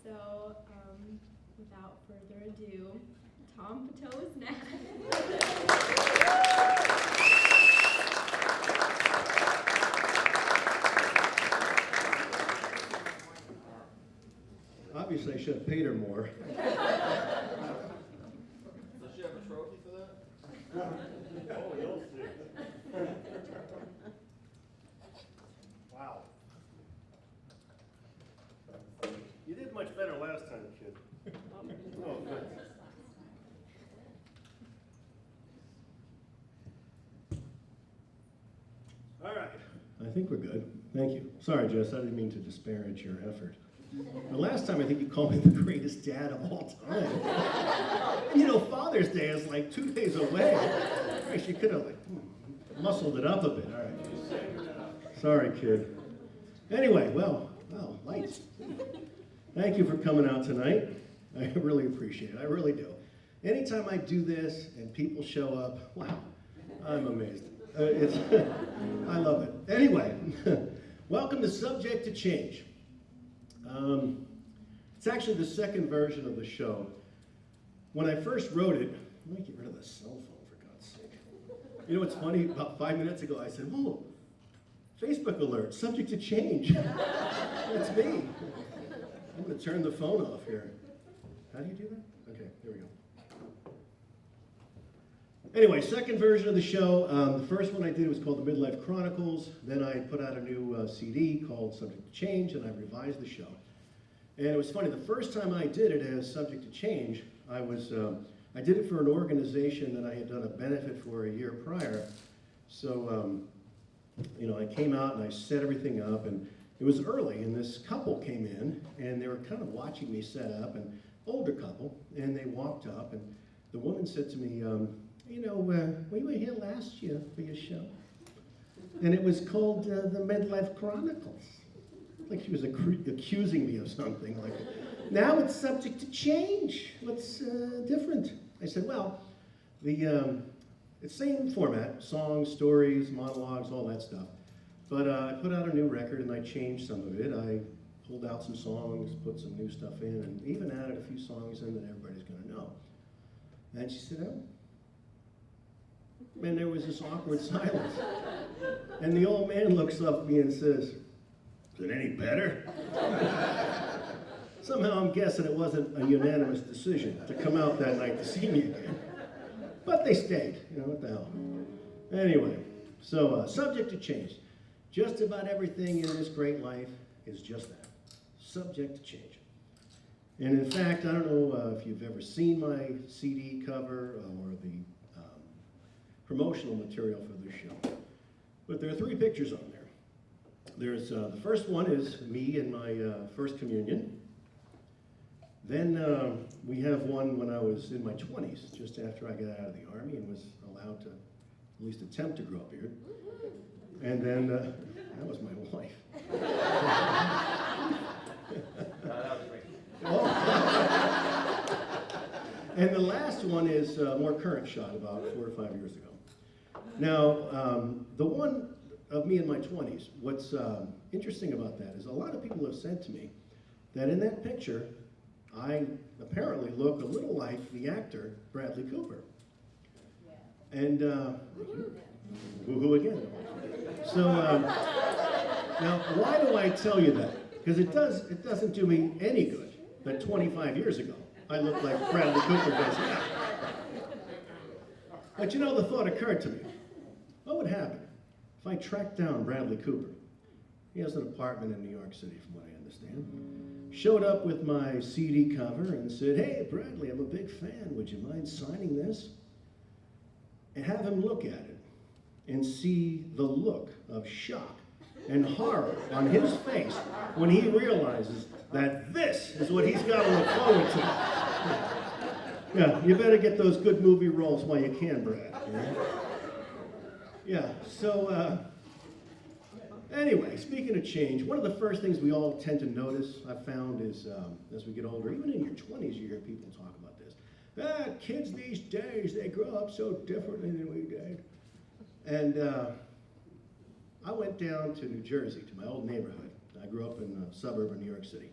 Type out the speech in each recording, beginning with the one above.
So, without further ado, Tom Potosnak. Obviously, I should have paid her more. Does she have a trophy for that? Oh, you'll see. Wow. You did much better last time, kid. Oh, good. All right. I think we're good. Thank you. Sorry, Jess, I didn't mean to disparage your effort. The last time I think you called me the greatest dad of all time. And you know, Father's Day is like 2 days away. Christ, you could have muscled it up a bit. All right. Sorry, kid. Anyway, well, lights. Thank you for coming out tonight. I really appreciate it. I really do. Anytime I do this and people show up, wow, I'm amazed. I love it. Anyway, welcome to Subject to Change. It's actually the second version of the show. When I first wrote it, let me get rid of the cell phone for God's sake. You know what's funny? About 5 minutes ago, I said, "Whoa, Facebook alert, subject to change." That's me. I'm going to turn the phone off here. How do you do that? Okay, here we go. Anyway, second version of the show. The first one I did was called The Midlife Chronicles. Then I put out a new CD called Subject to Change, and I revised the show. And it was funny, the first time I did it as Subject to Change, I did it for an organization that I had done a benefit for a year prior. So, I came out and I set everything up, and it was early, and this couple came in, and they were kind of watching me set up, an older couple, and they walked up, and the woman said to me, we were here last year for your show, and it was called The Midlife Chronicles. Like she was accusing me of something, like, now it's subject to change. What's different? I said, well, it's same format, songs, stories, monologues, all that stuff. But I put out a new record and I changed some of it. I pulled out some songs, put some new stuff in, and even added a few songs in that everybody's going to know. And she said, oh. And there was this awkward silence. And the old man looks up at me and says, is it any better? Somehow I'm guessing it wasn't a unanimous decision to come out that night to see me again. But they stayed, what the hell. Anyway, so subject to change. Just about everything in this great life is just that, subject to change. And in fact, I don't know if you've ever seen my CD cover or the promotional material for this show, but there are 3 pictures on there. There's the first one is me in my first communion. Then we have one when I was in my 20s, just after I got out of the Army and was allowed to at least attempt to grow a beard. And then, that was my wife. And the last one is a more current shot, about 4 or 5 years ago. Now, the one of me in my 20s, what's interesting about that is a lot of people have said to me that in that picture, I apparently look a little like the actor Bradley Cooper. And, woohoo again. So, now why do I tell you that? Because it doesn't do me any good that 25 years ago I looked like Bradley Cooper does now. But the thought occurred to me. What would happen if I tracked down Bradley Cooper? He has an apartment in New York City, from what I understand. Showed up with my CD cover and said, hey, Bradley, I'm a big fan. Would you mind signing this? And have him look at it and see the look of shock and horror on his face when he realizes that this is what he's got to look forward to. Yeah, you better get those good movie roles while you can, Brad. Yeah, so anyway, speaking of change, one of the first things we all tend to notice, I've found, is as we get older, even in your 20s, you hear people talk about this. Kids these days, they grow up so differently than we did. And I went down to New Jersey, to my old neighborhood. I grew up in a suburb of New York City.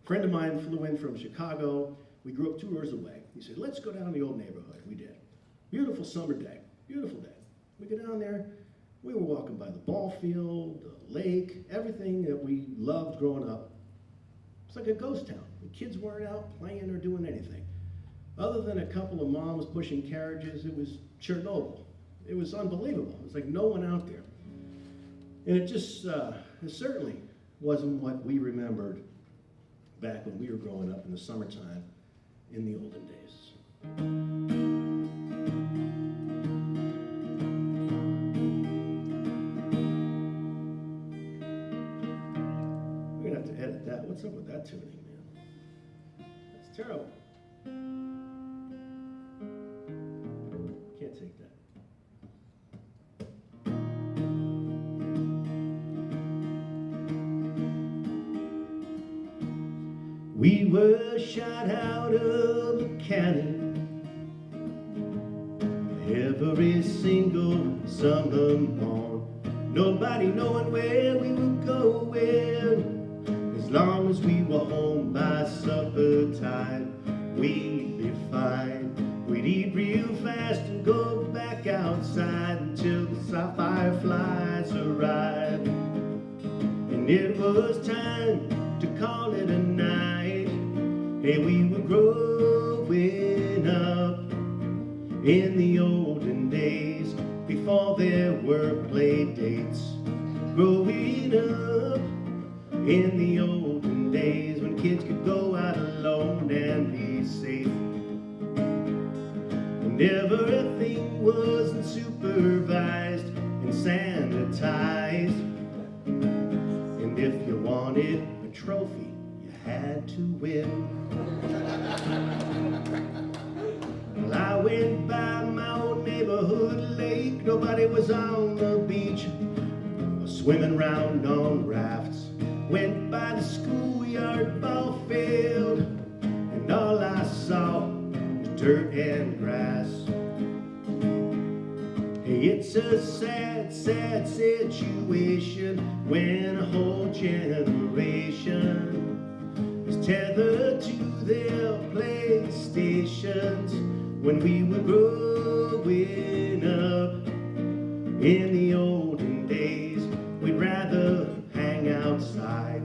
A friend of mine flew in from Chicago. We grew up 2 hours away. He said, let's go down to the old neighborhood. We did. Beautiful summer day, beautiful day. We go down there. We were walking by the ball field, the lake, everything that we loved growing up. It's like a ghost town. The kids weren't out playing or doing anything. Other than a couple of moms pushing carriages, it was Chernobyl. It was unbelievable. It was like no one out there. And it just, it certainly wasn't what we remembered back when we were growing up in the summertime in the olden days. We're gonna have to edit that. What's up with that tuning, man? That's terrible. Can't take that. We were shot out of a cannon every single summer morn. Nobody knowing where we were going. As long as we were home by supper time, we'd be fine. We'd eat real fast and go back outside until the fireflies arrived. And it was time to call it a night. Hey, we were growing up in the olden days before there were play dates. Growing up in the olden days when kids could go out alone and be safe. And everything wasn't supervised and sanitized. And if you wanted a trophy, you had to win. Well, I went by my old neighborhood lake. Nobody was on the beach or swimming around on rafts. Went by the schoolyard ball field, and all I saw was dirt and grass. Hey, it's a sad, sad situation when a whole generation is tethered to their playstations. When we were growing up in the olden days, we'd rather hang outside.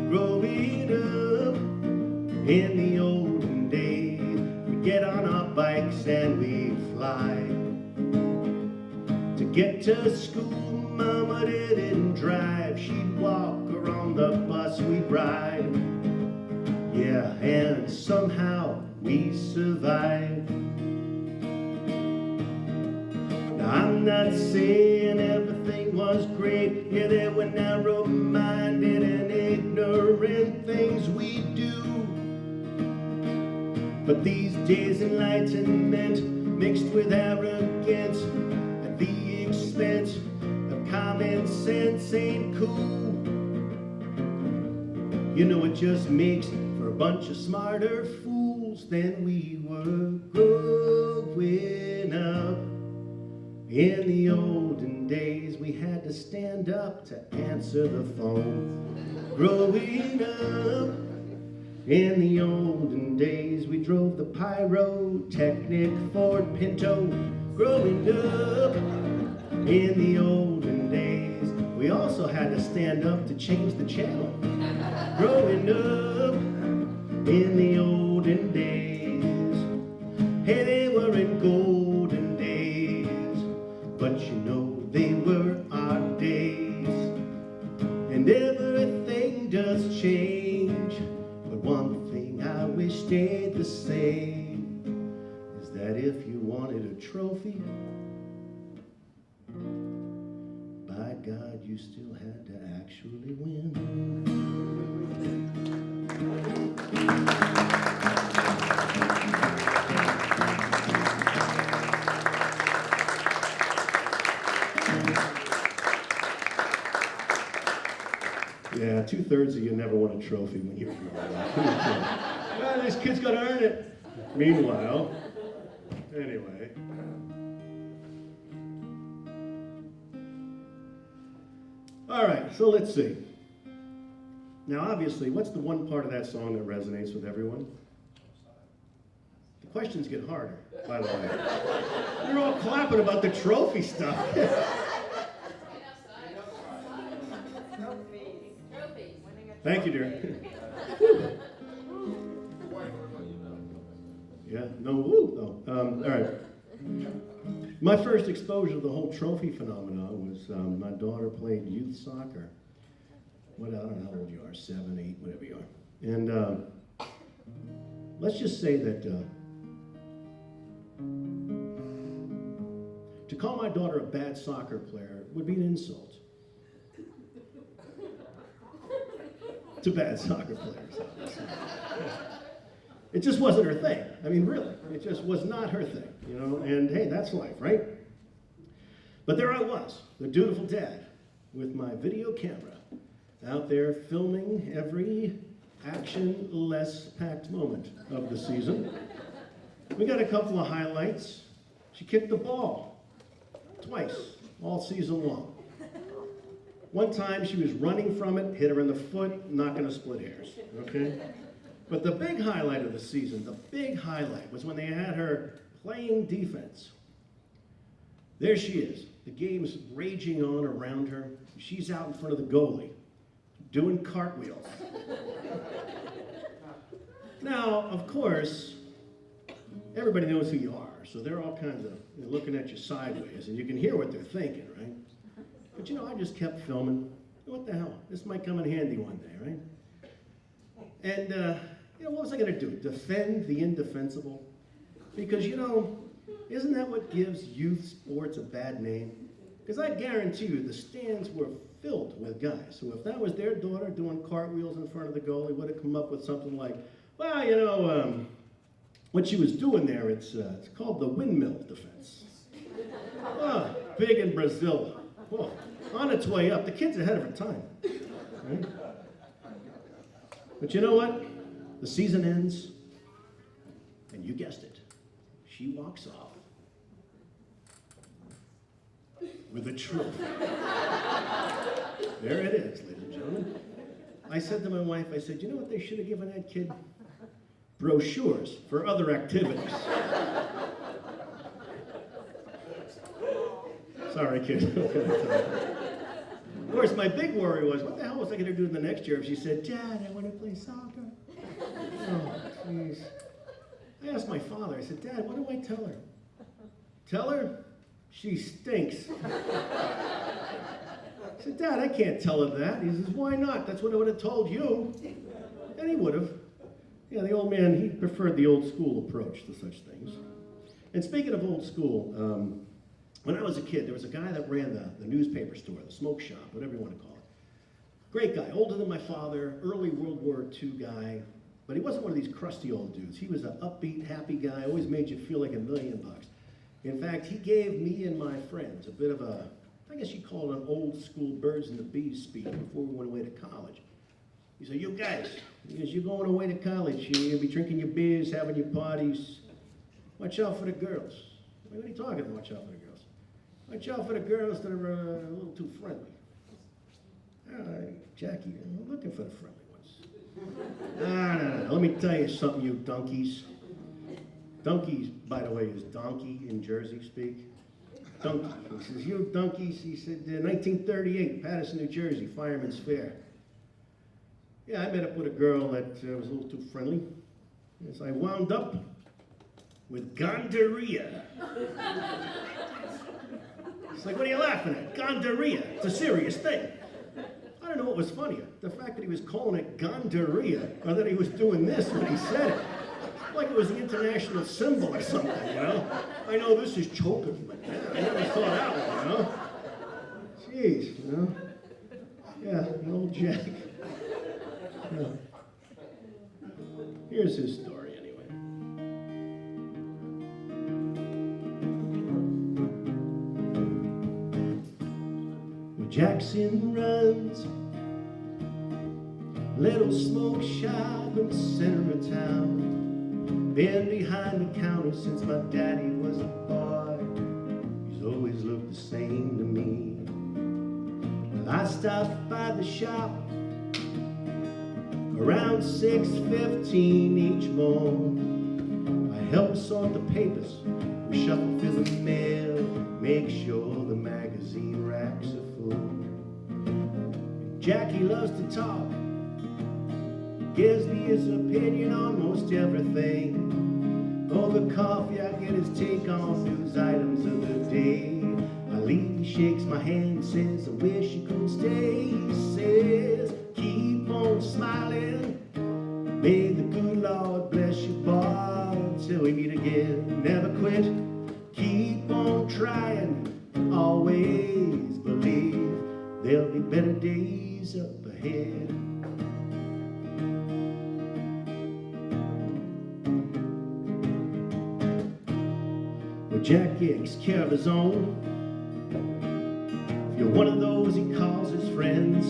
Growing up in the olden days, we'd get on our bikes and we'd fly. To get to school, Mama didn't drive. She'd walk, or on the bus we'd ride. Yeah, and somehow we survived. Now I'm not saying everything was great. Yeah, there were narrow-minded and ignorant things we do. But these days enlightenment mixed with arrogance at the expense of common sense ain't cool. You know, it just makes for a bunch of smarter fools than we were growing up. In the olden days, we had to stand up to answer the phone. Growing up in the olden days, we drove the pyrotechnic Ford Pinto. Growing up in the olden days, we also had to stand up to change the channel. Growing up in the olden days, hey, they were in golden days, but you know they were our days. And everything does change, but one thing I wish stayed the same is that if you wanted a trophy, by God, you still had to actually win. Yeah, 2/3 of you never won a trophy when you were growing up. Well, this kid's got to earn it. Meanwhile, anyway. All right, so let's see. Now, obviously, what's the one part of that song that resonates with everyone? The questions get harder, by the way. You're all clapping about the trophy stuff. Thank you, dear. Yeah, no woo, though. All right. My first exposure to the whole trophy phenomenon was my daughter played youth soccer. I don't know how old you are, 7, 8, whatever you are. And let's just say that to call my daughter a bad soccer player would be an insult to bad soccer players, obviously. It just wasn't her thing. I mean, really, it just was not her thing, you know, and hey, that's life, right? But there I was, the dutiful dad, with my video camera, out there filming every action-less packed moment of the season. We got a couple of highlights. She kicked the ball twice, all season long. One time she was running from it, hit her in the foot, not gonna split hairs, okay? But the big highlight of the season, the big highlight, was when they had her playing defense. There she is. The game's raging on around her. She's out in front of the goalie, doing cartwheels. Now, of course, everybody knows who you are, so they're all kinds of looking at you sideways, and you can hear what they're thinking, right? But you know, I just kept filming. What the hell? This might come in handy one day, right? And, you know, what was I going to do? Defend the indefensible? Because, you know, isn't that what gives youth sports a bad name? Because I guarantee you the stands were filled with guys. So if that was their daughter doing cartwheels in front of the goal, he would have come up with something like, well, you know, what she was doing there, it's called the windmill defense. Oh, big in Brazil. Oh, on its way up. The kid's ahead of her time. Right? But you know what? The season ends, and you guessed it, she walks off with a trophy. There it is, ladies and gentlemen. I said to my wife, I said, you know what they should have given that kid? Brochures for other activities. Sorry, kid. Of course, my big worry was, what the hell was I going to do the next year if she said, Dad, I want to play soccer? Oh, jeez. I asked my father, I said, Dad, what do I tell her? Tell her she stinks. I said, Dad, I can't tell her that. He says, why not? That's what I would have told you. And he would have. Yeah, the old man, he preferred the old school approach to such things. And speaking of old school, when I was a kid, there was a guy that ran the newspaper store, the smoke shop, whatever you want to call it. Great guy, older than my father, early World War II guy, but he wasn't one of these crusty old dudes. He was an upbeat, happy guy, always made you feel like $1 million. In fact, he gave me and my friends a bit of a, I guess you'd call it an old school birds and the bees speech before we went away to college. He said, you guys, as you're going away to college, you'll be drinking your beers, having your parties. Watch out for the girls. What are you talking about, watch out for the girls? Watch out for the girls that are a little too friendly. Jackie, I'm looking for the friendly ones. No. Let me tell you something, you donkeys. Donkeys, by the way, is donkey in Jersey speak. Donkey. He says, you donkeys, he said, 1938, Patterson, New Jersey, Fireman's Fair. Yeah, I met up with a girl that was a little too friendly. Yes, I wound up with gonorrhea. It's like, what are you laughing at? Gonorrhea. It's a serious thing. I don't know what was funnier, the fact that he was calling it gonorrhea, or that he was doing this when he said it. Like it was an international symbol or something, you know? I know this is choking, but I never saw that one, you know? Jeez, you know? Yeah, an old Jack. Yeah. Here's his story, anyway. Well, Jackson runs little smoke shop in the center of town. Been behind the counter since my daddy was a boy. He's always looked the same to me. Well, I stopped by the shop Around 6:15 each morn, I help her sort the papers, we shuffle through the mail, make sure the magazine racks are full. Jackie loves to talk, gives me his opinion on most everything. Over coffee I get his take on news items of the day. I leave, he shakes my hand and says, I wish you could stay. He says, keep on smiling, may the good Lord bless you, boy, until we meet again. Never quit, keep on trying, always believe there'll be better days up ahead. Well, Jack takes care of his own. If you're one of those he calls his friends,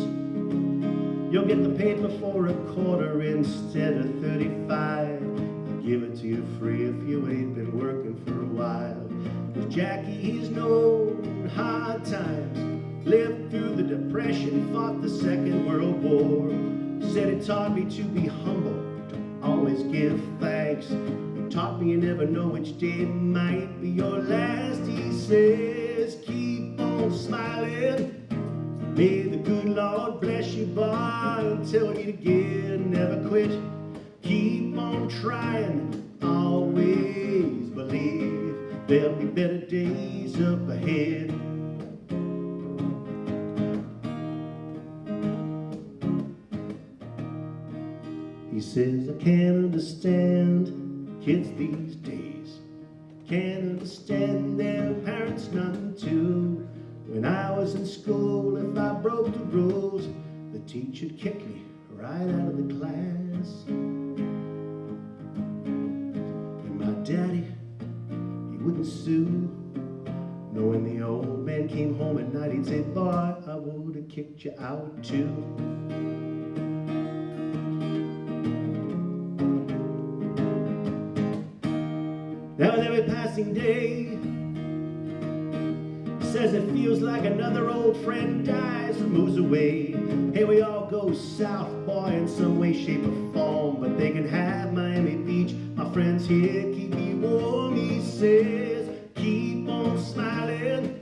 you'll get the paper for a quarter instead of 35. I'll give it to you free if you ain't been working for a while. 'Cause Jackie, he's known hard times, lived through the Depression, fought the Second World War. Said it taught me to be humble, to always give thanks. It taught me you never know which day might be your last. He says, keep on smiling, may the good Lord bless you, boy, until we meet again. Never quit, keep on trying, always believe there'll be better days up ahead. He says, I can't understand kids these days, can't understand their parents none too. When I was in school, if I broke the rules, the teacher'd kick me right out of the class. And my daddy, he wouldn't sue. No, when the old man came home at night, he'd say, boy, I would've kicked you out too. Now with every passing day, says it feels like another old friend dies or moves away. Hey, we all go south, boy, in some way, shape, or form, but they can have Miami Beach. My friends here keep me warm. He says, keep on smiling,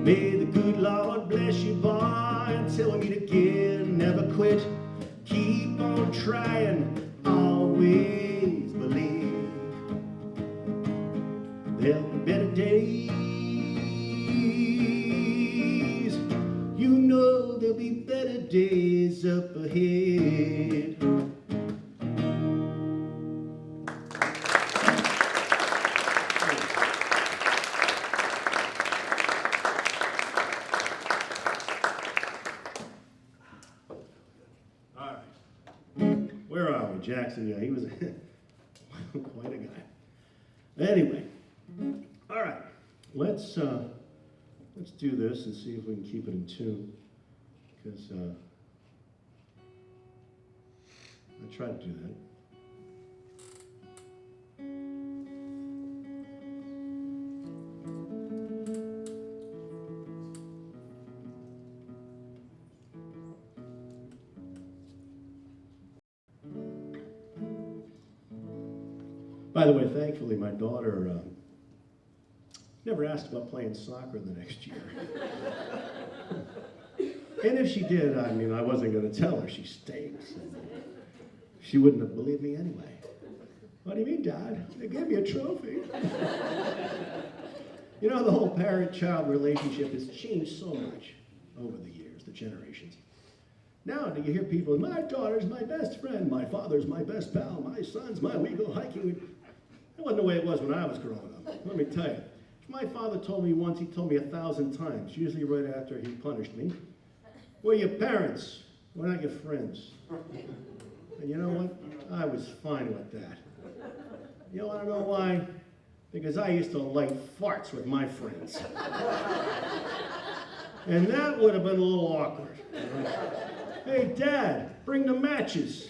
may the good Lord bless you, boy, until we meet again. Never quit, keep on trying, always believe there'll be better days. You know there'll be better days up ahead. All right. Where are we? Jackson, yeah, he was quite a guy. Anyway, all right, let's do this and see if we can keep it in tune, because I tried to do that. By the way, thankfully, my daughter never asked about playing soccer the next year. And if she did, I mean, I wasn't going to tell her she stinks. She wouldn't have believed me anyway. What do you mean, Dad? They gave me a trophy. You know, the whole parent-child relationship has changed so much over the years, the generations. Now, do you hear people, my daughter's my best friend, my father's my best pal, my son's we go hiking. That wasn't the way it was when I was growing up. Let me tell you. My father told me once, he told me 1,000 times, usually right after he punished me, we're your parents, we're not your friends. And you know what? I was fine with that. You want to know why? Because I used to light farts with my friends. And that would have been a little awkward. Hey, Dad, bring the matches.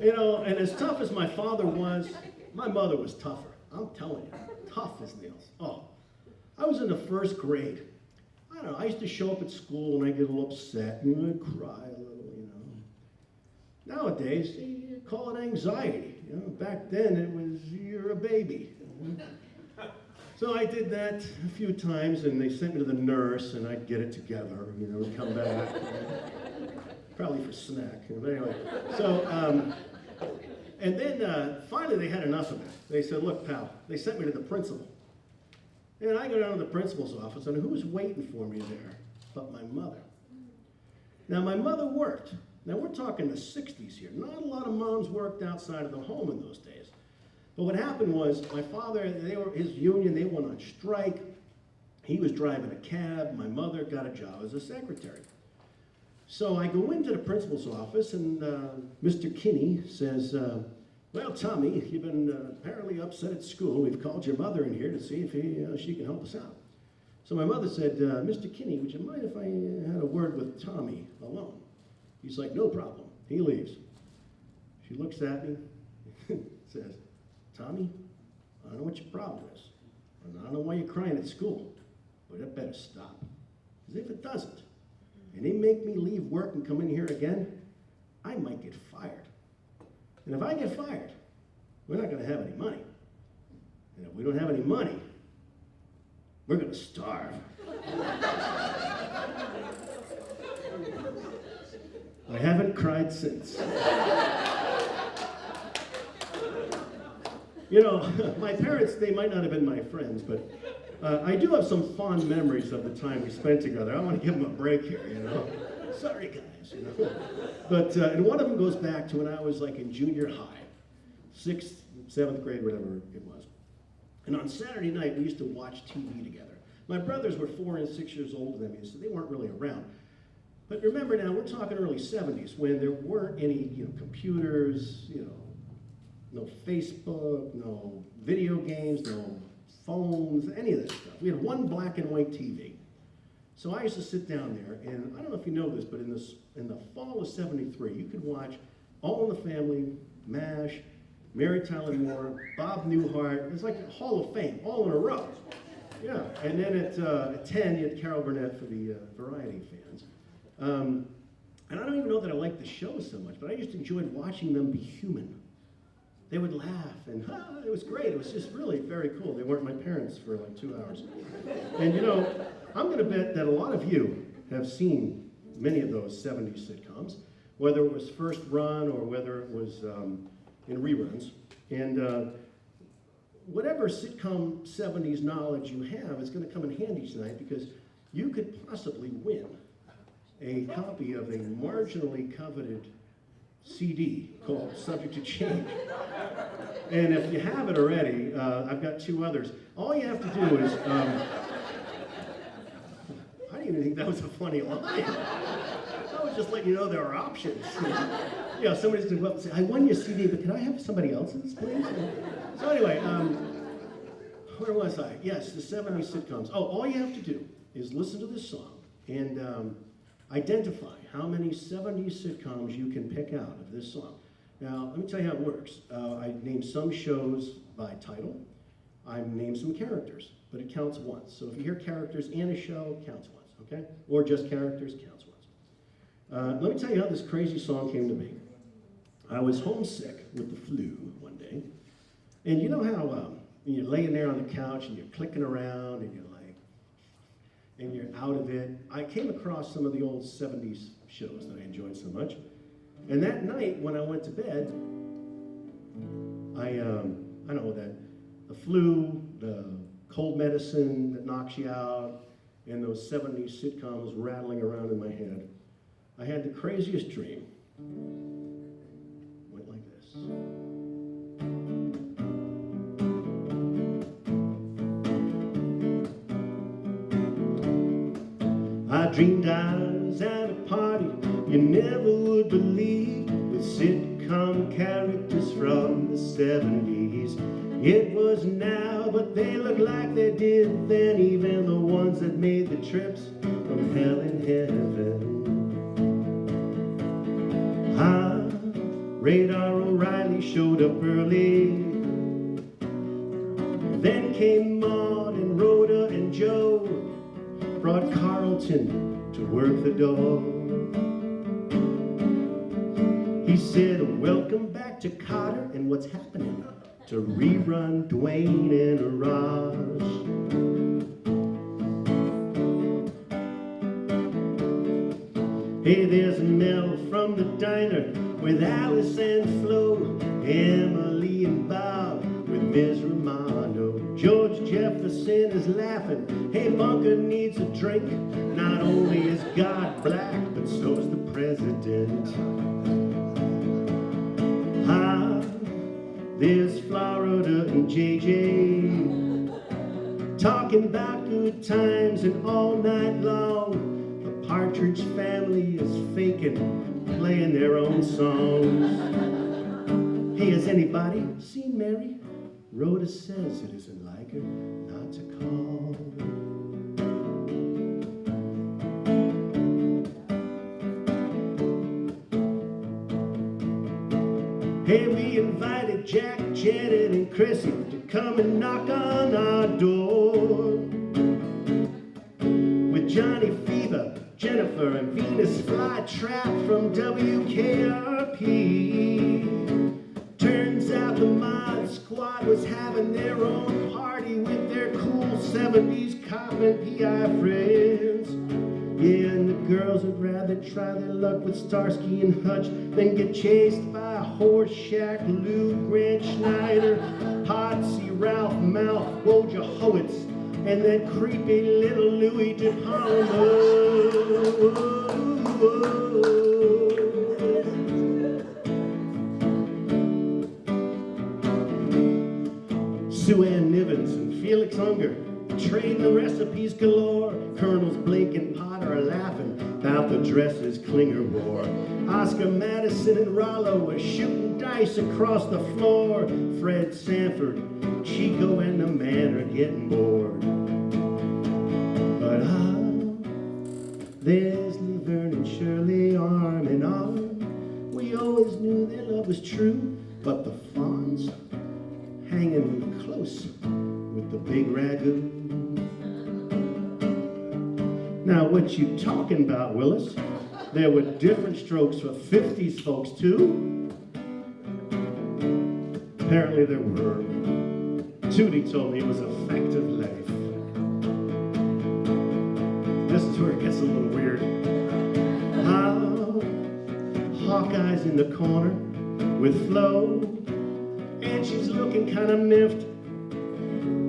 You know, and as tough as my father was, my mother was tougher. I'm telling you, tough as nails. Oh, I was in the first grade. I I don't know, I used to show up at school and I get a little upset and I'd cry a little, you know. Nowadays, they call it anxiety. You know, back then it was, you're a baby. So I did that a few times and they sent me to the nurse and I'd get it together, you know, come back. Probably for snack. But anyway, so, and then finally they had enough of it. They said, look, pal, they sent me to the principal. And I go down to the principal's office, and who's waiting for me there but my mother? Now, my mother worked. Now, we're talking the 60s here. Not a lot of moms worked outside of the home in those days. But what happened was, my father, his union, they went on strike. He was driving a cab. My mother got a job as a secretary. So I go into the principal's office, and Mr. Kinney says, well, Tommy, you've been apparently upset at school. We've called your mother in here to see if she can help us out. So my mother said, Mr. Kinney, would you mind if I had a word with Tommy alone? He's like, no problem. He leaves. She looks at me, says, Tommy, I don't know what your problem is. And I don't know why you're crying at school, but it better stop. Because if it doesn't, and they make me leave work and come in here again, I might get fired. And if I get fired, we're not going to have any money. And if we don't have any money, we're going to starve. I haven't cried since. You know, my parents, they might not have been my friends, but I do have some fond memories of the time we spent together. I want to give them a break here, you know. Sorry, guys, you know. But, and one of them goes back to when I was like in junior high, 6th, 7th grade, whatever it was. And on Saturday night, we used to watch TV together. My brothers were 4 and 6 years older than me, so they weren't really around. But remember now, we're talking early 70s, when there weren't any, you know, computers, you know, no Facebook, no video games, no phones, any of that stuff. We had one black and white TV. So I used to sit down there, and I don't know if you know this, but in the fall of '73, you could watch All in the Family, MASH, Mary Tyler Moore, Bob Newhart. It's like a Hall of Fame, all in a row. Yeah, and then at 10, you had Carol Burnett for the variety fans. And I don't even know that I liked the show so much, but I just enjoyed watching them be human. They would laugh, and it was great. It was just really very cool. They weren't my parents for like 2 hours. And you know, I'm going to bet that a lot of you have seen many of those 70s sitcoms, whether it was first run or whether it was in reruns. And whatever sitcom 70s knowledge you have is going to come in handy tonight, because you could possibly win a copy of a marginally coveted CD called Subject to Change. And if you have it already, I've got 2 others. All you have to do is, I didn't even think that was a funny line. I was just letting you know there are options. You know, somebody's going to go up and say, I won your CD, but can I have somebody else's, please? So anyway, where was I? Yes, the 70s sitcoms. Oh, all you have to do is listen to this song and identify how many 70s sitcoms you can pick out of this song. Now, let me tell you how it works. I named some shows by title. I named some characters, but it counts once. So if you hear characters in a show, it counts once, okay? Or just characters, counts once. Let me tell you how this crazy song came to be. I was homesick with the flu one day, and you know how you're laying there on the couch and you're clicking around and you're and you're out of it. I came across some of the old 70s shows that I enjoyed so much. And that night when I went to bed, I know that the flu, the cold medicine that knocks you out, and those 70s sitcoms rattling around in my head, I had the craziest dream. Went like this. I dreamed I was at a party you never would believe, with sitcom characters from the 70s. It was now, but they look like they did then, even the ones that made the trips from hell and heaven. Radar O'Reilly showed up early. Then came Maud and Rhoda and Joe. brought Carlton to work the door. He said, welcome back to Cotter, and what's happening to rerun Dwayne and Raj. Hey, there's Mel from the diner with Alice and Flo, Emily and Bob with Ms. Romano. George Jefferson is laughing. Hey, Bunker needs a drink. Not only is God black, but so is the president. Ah, there's Florida and JJ talking about good times and all night long. The Partridge Family is faking, playing their own songs. Hey, has anybody seen Mary? Rhoda says it isn't like her not to call. Hey, we invited Jack, Janet, and Chrissy to come and knock on our door. With Johnny Fever, Jennifer, and Venus Flytrap from WKRP. Turns out the Mod Squad was having their own party with their cool 70s cop and PI friends. Yeah, and the girls would rather try their luck with Starsky and Hutch than get chased by Horseshack, Lou, Grant Schneider, Potsy, Ralph Mouth, Woja Howitz, and that creepy little Louis De Palma. Sue Ann Nivens and Felix Unger trading the recipes galore. Colonels Blake and Potter are laughing about the dresses Klinger wore. Oscar Madison and Rollo are shooting dice across the floor. Fred Sanford, Chico, and the man are getting bored. But there's Laverne and Shirley arm in arm. We always knew their love was true, but the Fonz hanging close with the big ragu. Now what you talking about, Willis? There were different strokes for 50s folks too. Apparently there were. Tootie told me it was a fact of life. This is where it gets a little weird. Hawkeye's in the corner with Flo, and she's looking kind of miffed.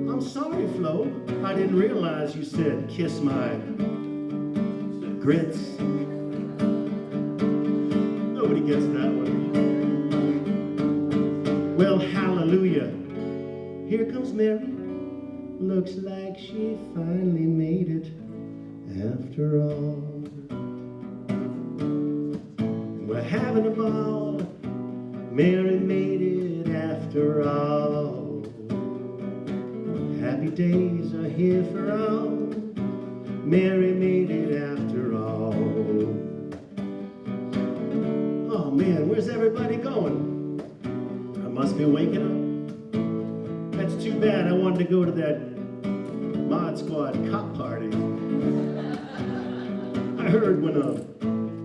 I'm sorry, Flo. I didn't realize you said kiss my grits. Nobody gets that one. Well, hallelujah. Here comes Mary. Looks like she finally made it after all. We're having a ball. Mary made it after all. Happy days are here for all. Mary made it after all. Oh man, where's everybody going? I must be waking up. That's too bad. I wanted to go to that Mod Squad cop party. I heard when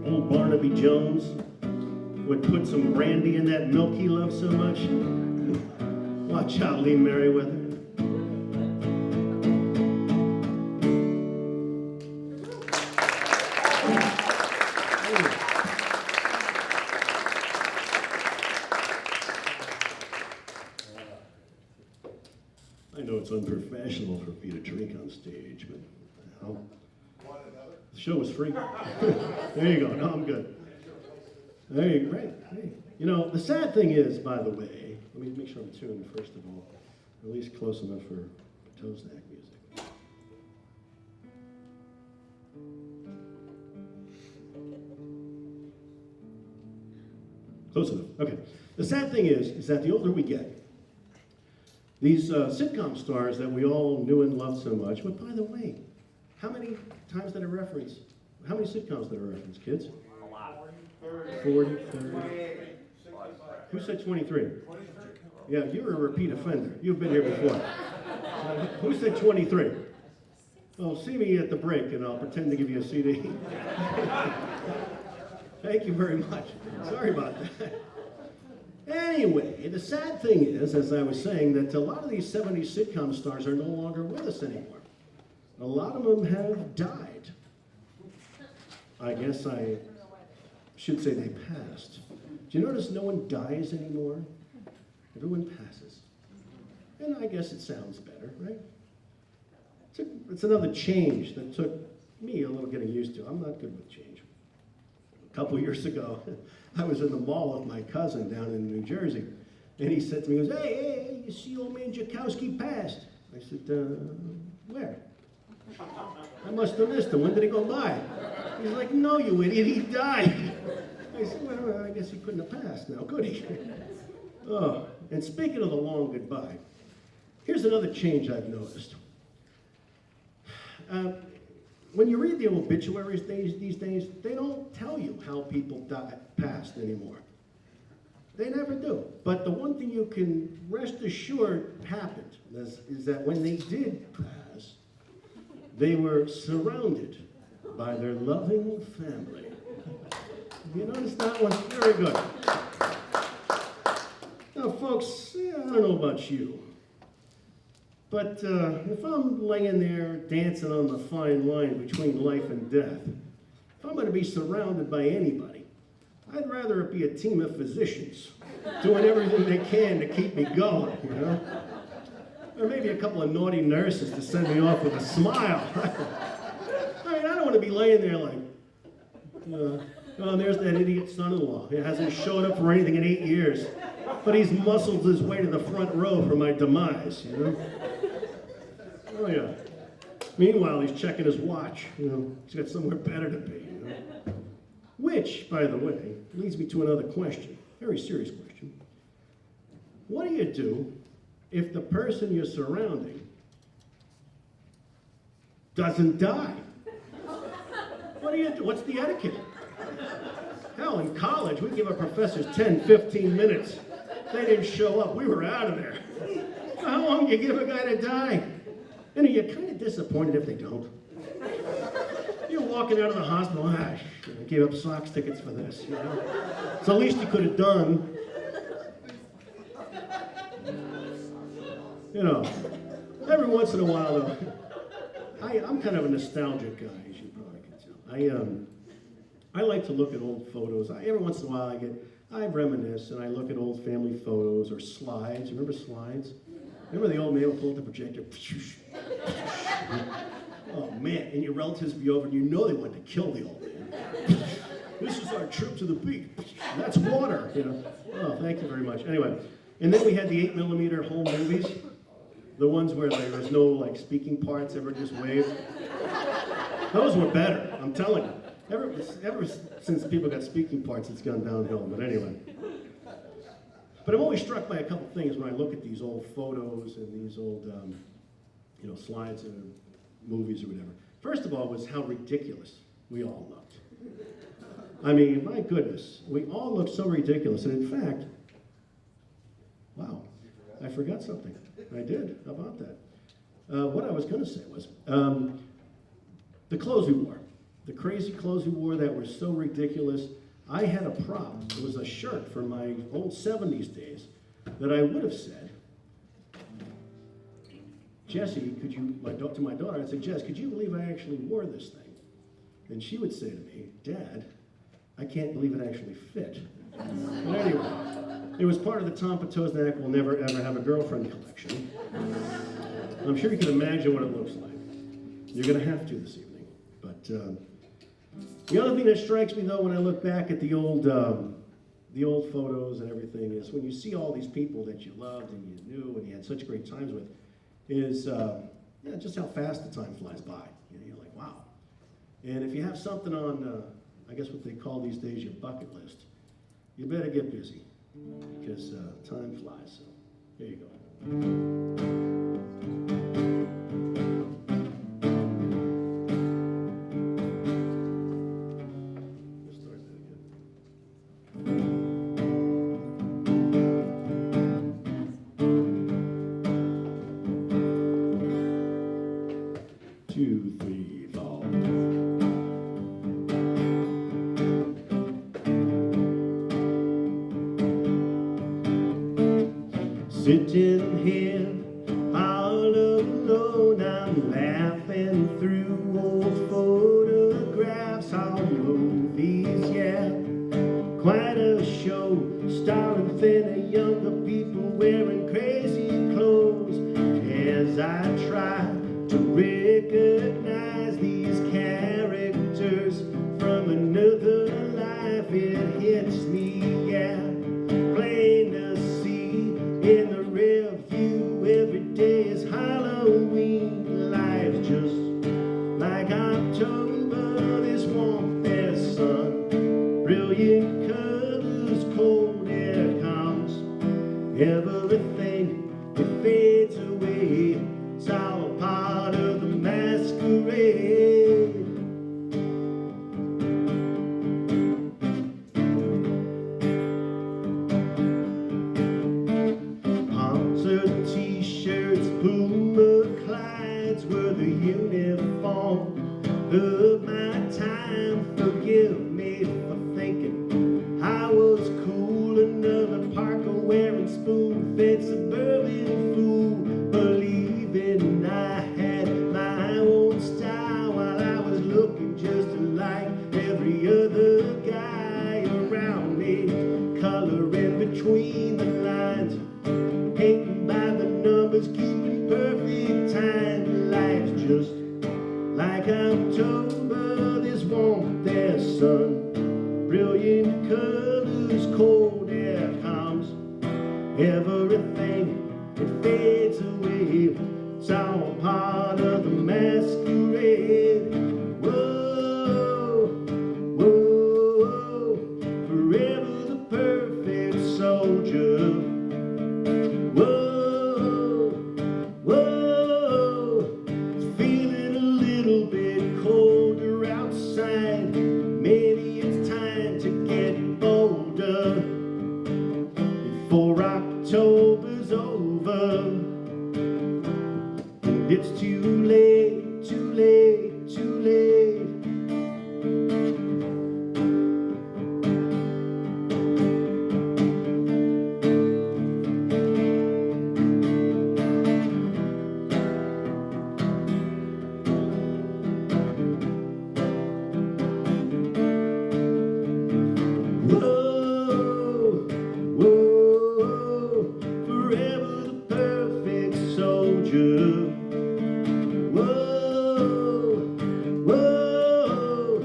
old Barnaby Jones would put some brandy in that milk he loved so much. Watch out, Lee Merriweather. I know it's unprofessional for me to drink on stage, but the show was free. There you go. No, I'm good. There you go. Right. Hey. You know, the sad thing is, by the way, let me make sure I'm tuned first of all, at least close enough for Potosnak music. Close enough. Okay. The sad thing is that the older we get, these sitcom stars that we all knew and loved so much, but by the way, how many times did I reference? How many sitcoms did I reference, kids? A lot. 40, 30. Who said 23? Yeah, you're a repeat offender. You've been here before. Who said 23? Well, see me at the break and I'll pretend to give you a CD. Thank you very much. Sorry about that. Anyway, the sad thing is, as I was saying, that a lot of these 70s sitcom stars are no longer with us anymore. A lot of them have died. I guess I should say they passed. Do you notice no one dies anymore? Everyone passes. And I guess it sounds better, right? It's another change that took me a little getting used to. I'm not good with change. A couple years ago, I was in the mall with my cousin down in New Jersey, and he said to me, he goes, hey, you see old man Jakowski passed. I said, where? I must have missed him. When did he go by? He's like, no, you idiot, he died. I said, well, I guess he couldn't have passed now, could he? Oh, and speaking of the long goodbye, here's another change I've noticed. When you read the obituaries these days, they don't tell you how people passed anymore. They never do. But the one thing you can rest assured happened is that when they did pass, they were surrounded by their loving family. You notice that one? Very good. Now, folks, I don't know about you, but if I'm laying there dancing on the fine line between life and death, if I'm going to be surrounded by anybody, I'd rather it be a team of physicians doing everything they can to keep me going, you know? Or maybe a couple of naughty nurses to send me off with a smile. I mean, I don't want to be laying there like, oh, there's that idiot son-in-law. He hasn't showed up for anything in 8 years, but he's muscled his way to the front row for my demise, you know? Oh, yeah. Meanwhile, he's checking his watch. You know, he's got somewhere better to be, you know? Which, by the way, leads me to another question, very serious question. What do you do if the person you're surrounding doesn't die? What do you do? What's the etiquette? Hell, in college, we give our professors 10, 15 minutes. If they didn't show up, we were out of there. How long do you give a guy to die? And you're kind of disappointed if they don't. You're walking out of the hospital, I gave up Sox tickets for this, you know? It's the least you could have done. You know, every once in a while, though, I'm kind of a nostalgic guy, as you probably can tell. I like to look at old photos. Every once in a while, I reminisce and I look at old family photos or slides. Remember slides? Remember the old man would pull up the projector? Oh man, and your relatives be over and you know they wanted to kill the old man. This is our trip to the beach. That's water, you know. Oh, thank you very much. Anyway, and then we had the 8mm home movies. The ones where there was no like speaking parts, ever just waved. Those were better, I'm telling you. Ever since people got speaking parts, it's gone downhill, but anyway. But I'm always struck by a couple things when I look at these old photos and these old, slides of movies or whatever. First of all was how ridiculous we all looked. I mean, my goodness, we all looked so ridiculous. And in fact, wow, I forgot something. I did. How about that? What I was going to say was the clothes we wore. The crazy clothes we wore that were so ridiculous. I had a prop. It was a shirt from my old 70s days that I would have said, Jessie, could you, to my daughter, I'd say, Jess, could you believe I actually wore this thing? And she would say to me, Dad, I can't believe it actually fit. But anyway, it was part of the Tom Potosnak Will Never Ever Have a Girlfriend collection. I'm sure you can imagine what it looks like. You're going to have to this evening. But the other thing that strikes me, though, when I look back at the old photos and everything is when you see all these people that you loved and you knew and you had such great times with, is just how fast the time flies by. You know, you're like, wow. And if you have something on, I guess what they call these days your bucket list, you better get busy because time flies. So there you go. Two, Sitting here all alone, I'm laughing through old photographs, all movies, yeah. Quite a show, starring thinner, younger people wearing crazy clothes. As I try to recognize these characters from another life, it hits me, yeah. Plain to see in the rear view, every day is Halloween. Life's just like October, this warmth, there's sun, brilliant colors, cold air comes. Everything, it fades away, it's all a part of the masquerade. Concert t-shirts, Puma Clydes were the uniform of my time. Forgive me for thinking I was cool, another Parker wearing spoon-fed suburban fool, believing I had my own style while I was looking just like every other guy around me, coloring between the lines, painting by the numbers, keeping perfect time. Life's just like October, this warmth, there's sun, brilliant colors, cold air comes. Everything, it fades away, it's all part of the masquerade. Whoa, whoa, forever the perfect soldier. Whoa, whoa, it's feeling a little bit colder outside. Maybe it's time to get bolder before October's over. And it's too late, too late, too late. Whoa, whoa, forever the perfect soldier. Whoa, whoa,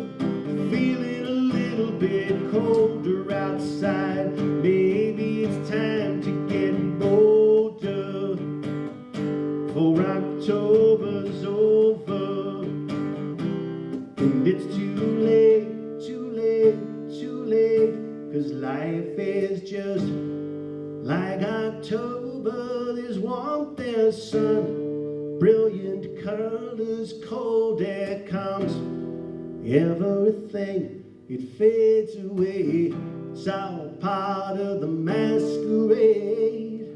feeling a little bit colder outside. Maybe it's time to get bolder for October's over. And it's too late, too late, too late, 'cause life is just like October, there's warmth, there's sun, brilliant colors, cold air comes. Everything, it fades away, it's all part of the masquerade.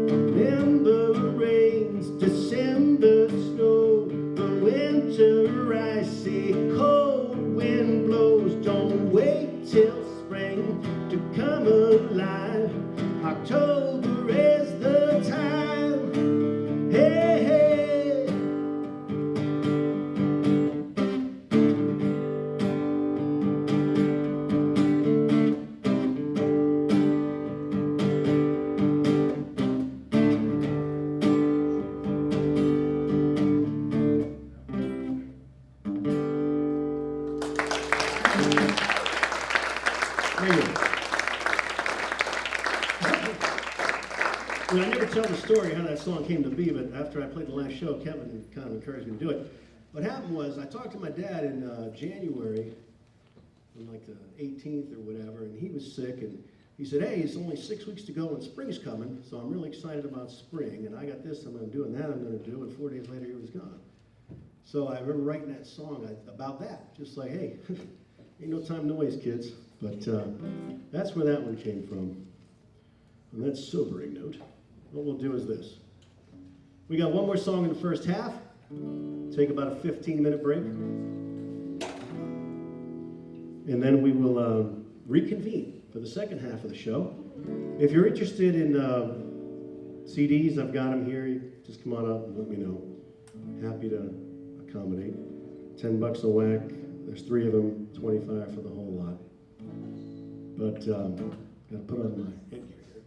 November rains, December snow, the winter icy, cold wind blows. Don't wait till spring to come alive, October is the time. Hey, hey. Thank you. Well, I never tell the story how that song came to be, but after I played the last show, Kevin kind of encouraged me to do it. What happened was I talked to my dad in January, on like the 18th or whatever, and he was sick, and he said, hey, it's only 6 weeks to go and spring's coming, so I'm really excited about spring, and I got this I'm going to do, and that I'm going to do, and 4 days later he was gone. So I remember writing that song about that, just like, hey, ain't no time to waste, kids. But that's where that one came from. On that sobering note, what we'll do is this. We got one more song in the first half. Take about a 15-minute break. And then we will reconvene for the second half of the show. If you're interested in CDs, I've got them here. You just come on up and let me know. Happy to accommodate. $10 a whack. There's 3 of them, 25 for the whole lot. But gotta put on my headgear here.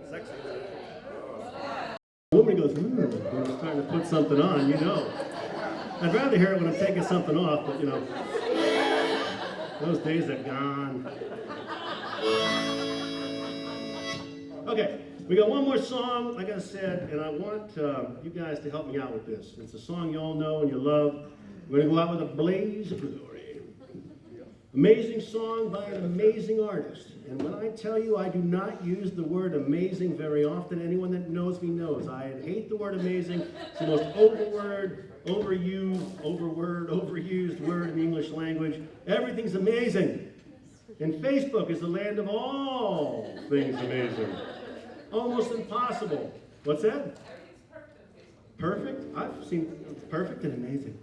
Sexy. The woman goes, when I'm starting to put something on, you know. I'd rather hear it when I'm taking something off, but you know, those days are gone. Okay, we got one more song, like I said, and I want you guys to help me out with this. It's a song you all know and you love. We're going to go out with a blaze of glory. Amazing song by an amazing artist. And when I tell you I do not use the word amazing very often, anyone that knows me knows. I hate the word amazing. It's the most overused word in the English language. Everything's amazing. And Facebook is the land of all things amazing. Almost impossible. What's that? Perfect? I've seen perfect and amazing.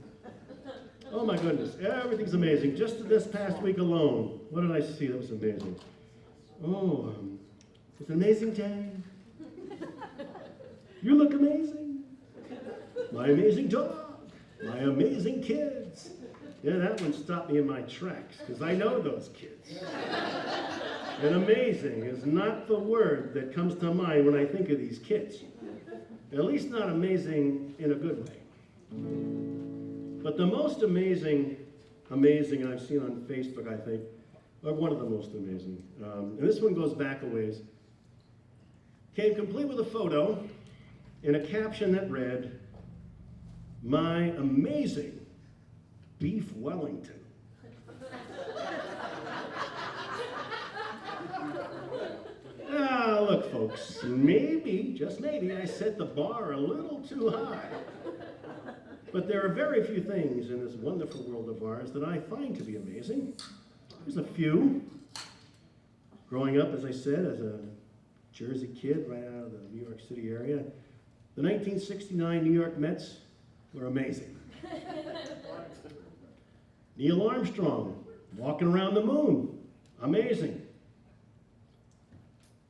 Oh my goodness, everything's amazing. Just this past week alone, what did I see that was amazing? Oh, it's an amazing day. You look amazing. My amazing dog. My amazing kids. Yeah, that one stopped me in my tracks, because I know those kids. And amazing is not the word that comes to mind when I think of these kids. At least not amazing in a good way. But the most amazing I've seen on Facebook, I think, or one of the most amazing, and this one goes back a ways, came complete with a photo and a caption that read, "My amazing beef Wellington." Ah, look, folks, maybe, just maybe, I set the bar a little too high. But there are very few things in this wonderful world of ours that I find to be amazing. There's a few. Growing up, as I said, as a Jersey kid right out of the New York City area, the 1969 New York Mets were amazing. Neil Armstrong walking around the moon, amazing.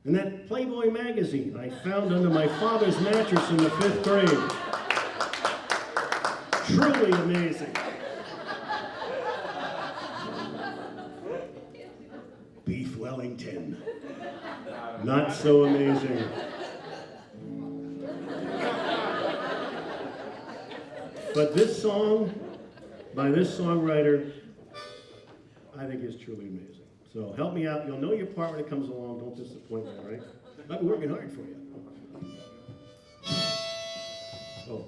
And that Playboy magazine I found under my father's mattress in the 5th grade. Truly amazing. Beef Wellington. Not so amazing. But this song, by this songwriter, I think is truly amazing. So help me out. You'll know your part when it comes along. Don't disappoint me, all right? I've been working hard for you. Oh.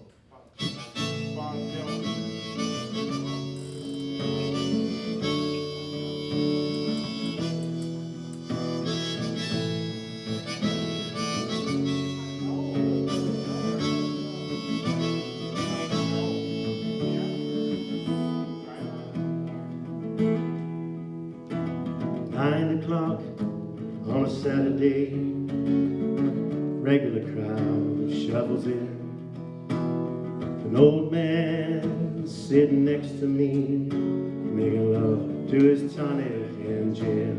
9 o'clock on a Saturday, regular crowd shovels in. An old man sitting next to me, making love to his tonic and gin.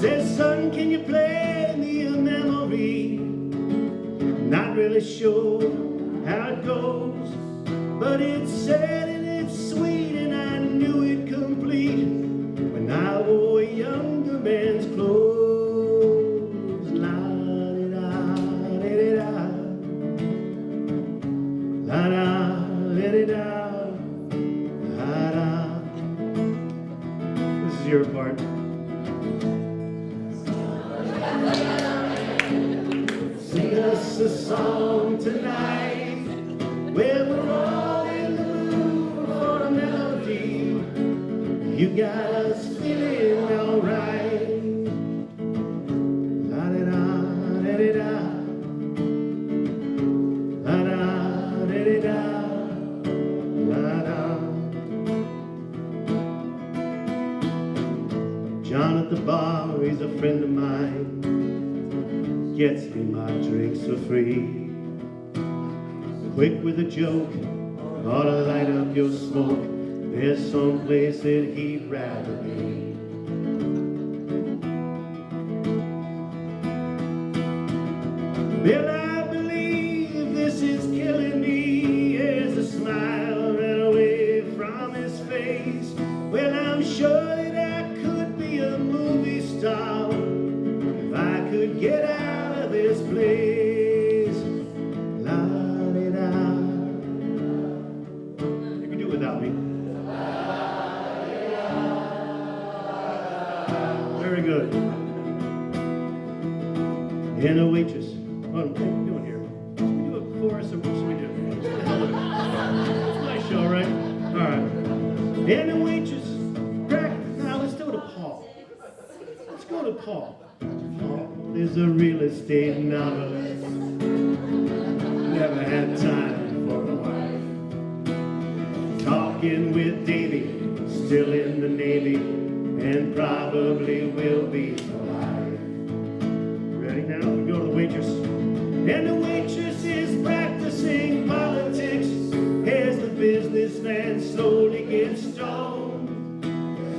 Says, son, can you play me a memory? Not really sure how it goes, but it's sad and it's sweet, and I knew it complete when I wore a younger man's clothes. La-di-da-di-di-da, la-da-di-di-da, la-da. This is your part. Sing us a song tonight where we're all in the mood for a melody. You got us feeling alright. La-da-da-da-da-da, la-da-da-da-da, la-da. John at the bar, he's a friend of mine, gets me my drinks for free. quick with a joke, ought to light up your smoke. There's some place that he'd rather be. Well, I believe this is killing me as a smile ran away from his face. Well, I'm sure that I could be a movie star if I could get out of this place. La-di-da. You can do it without me. Very good. And a waitress. What are we doing here? Should we do a chorus or what should we do? What the hell is it? It's my show, right? All right. And a waitress. Now let's do it to Paul. Let's go to Paul. Paul is a real estate novelist. Never had time for a wife. Talking with Davy, still in the Navy, and probably will be for life. Ready now? We go to the waitress. And the waitress is practicing politics as the businessman slowly gets stoned.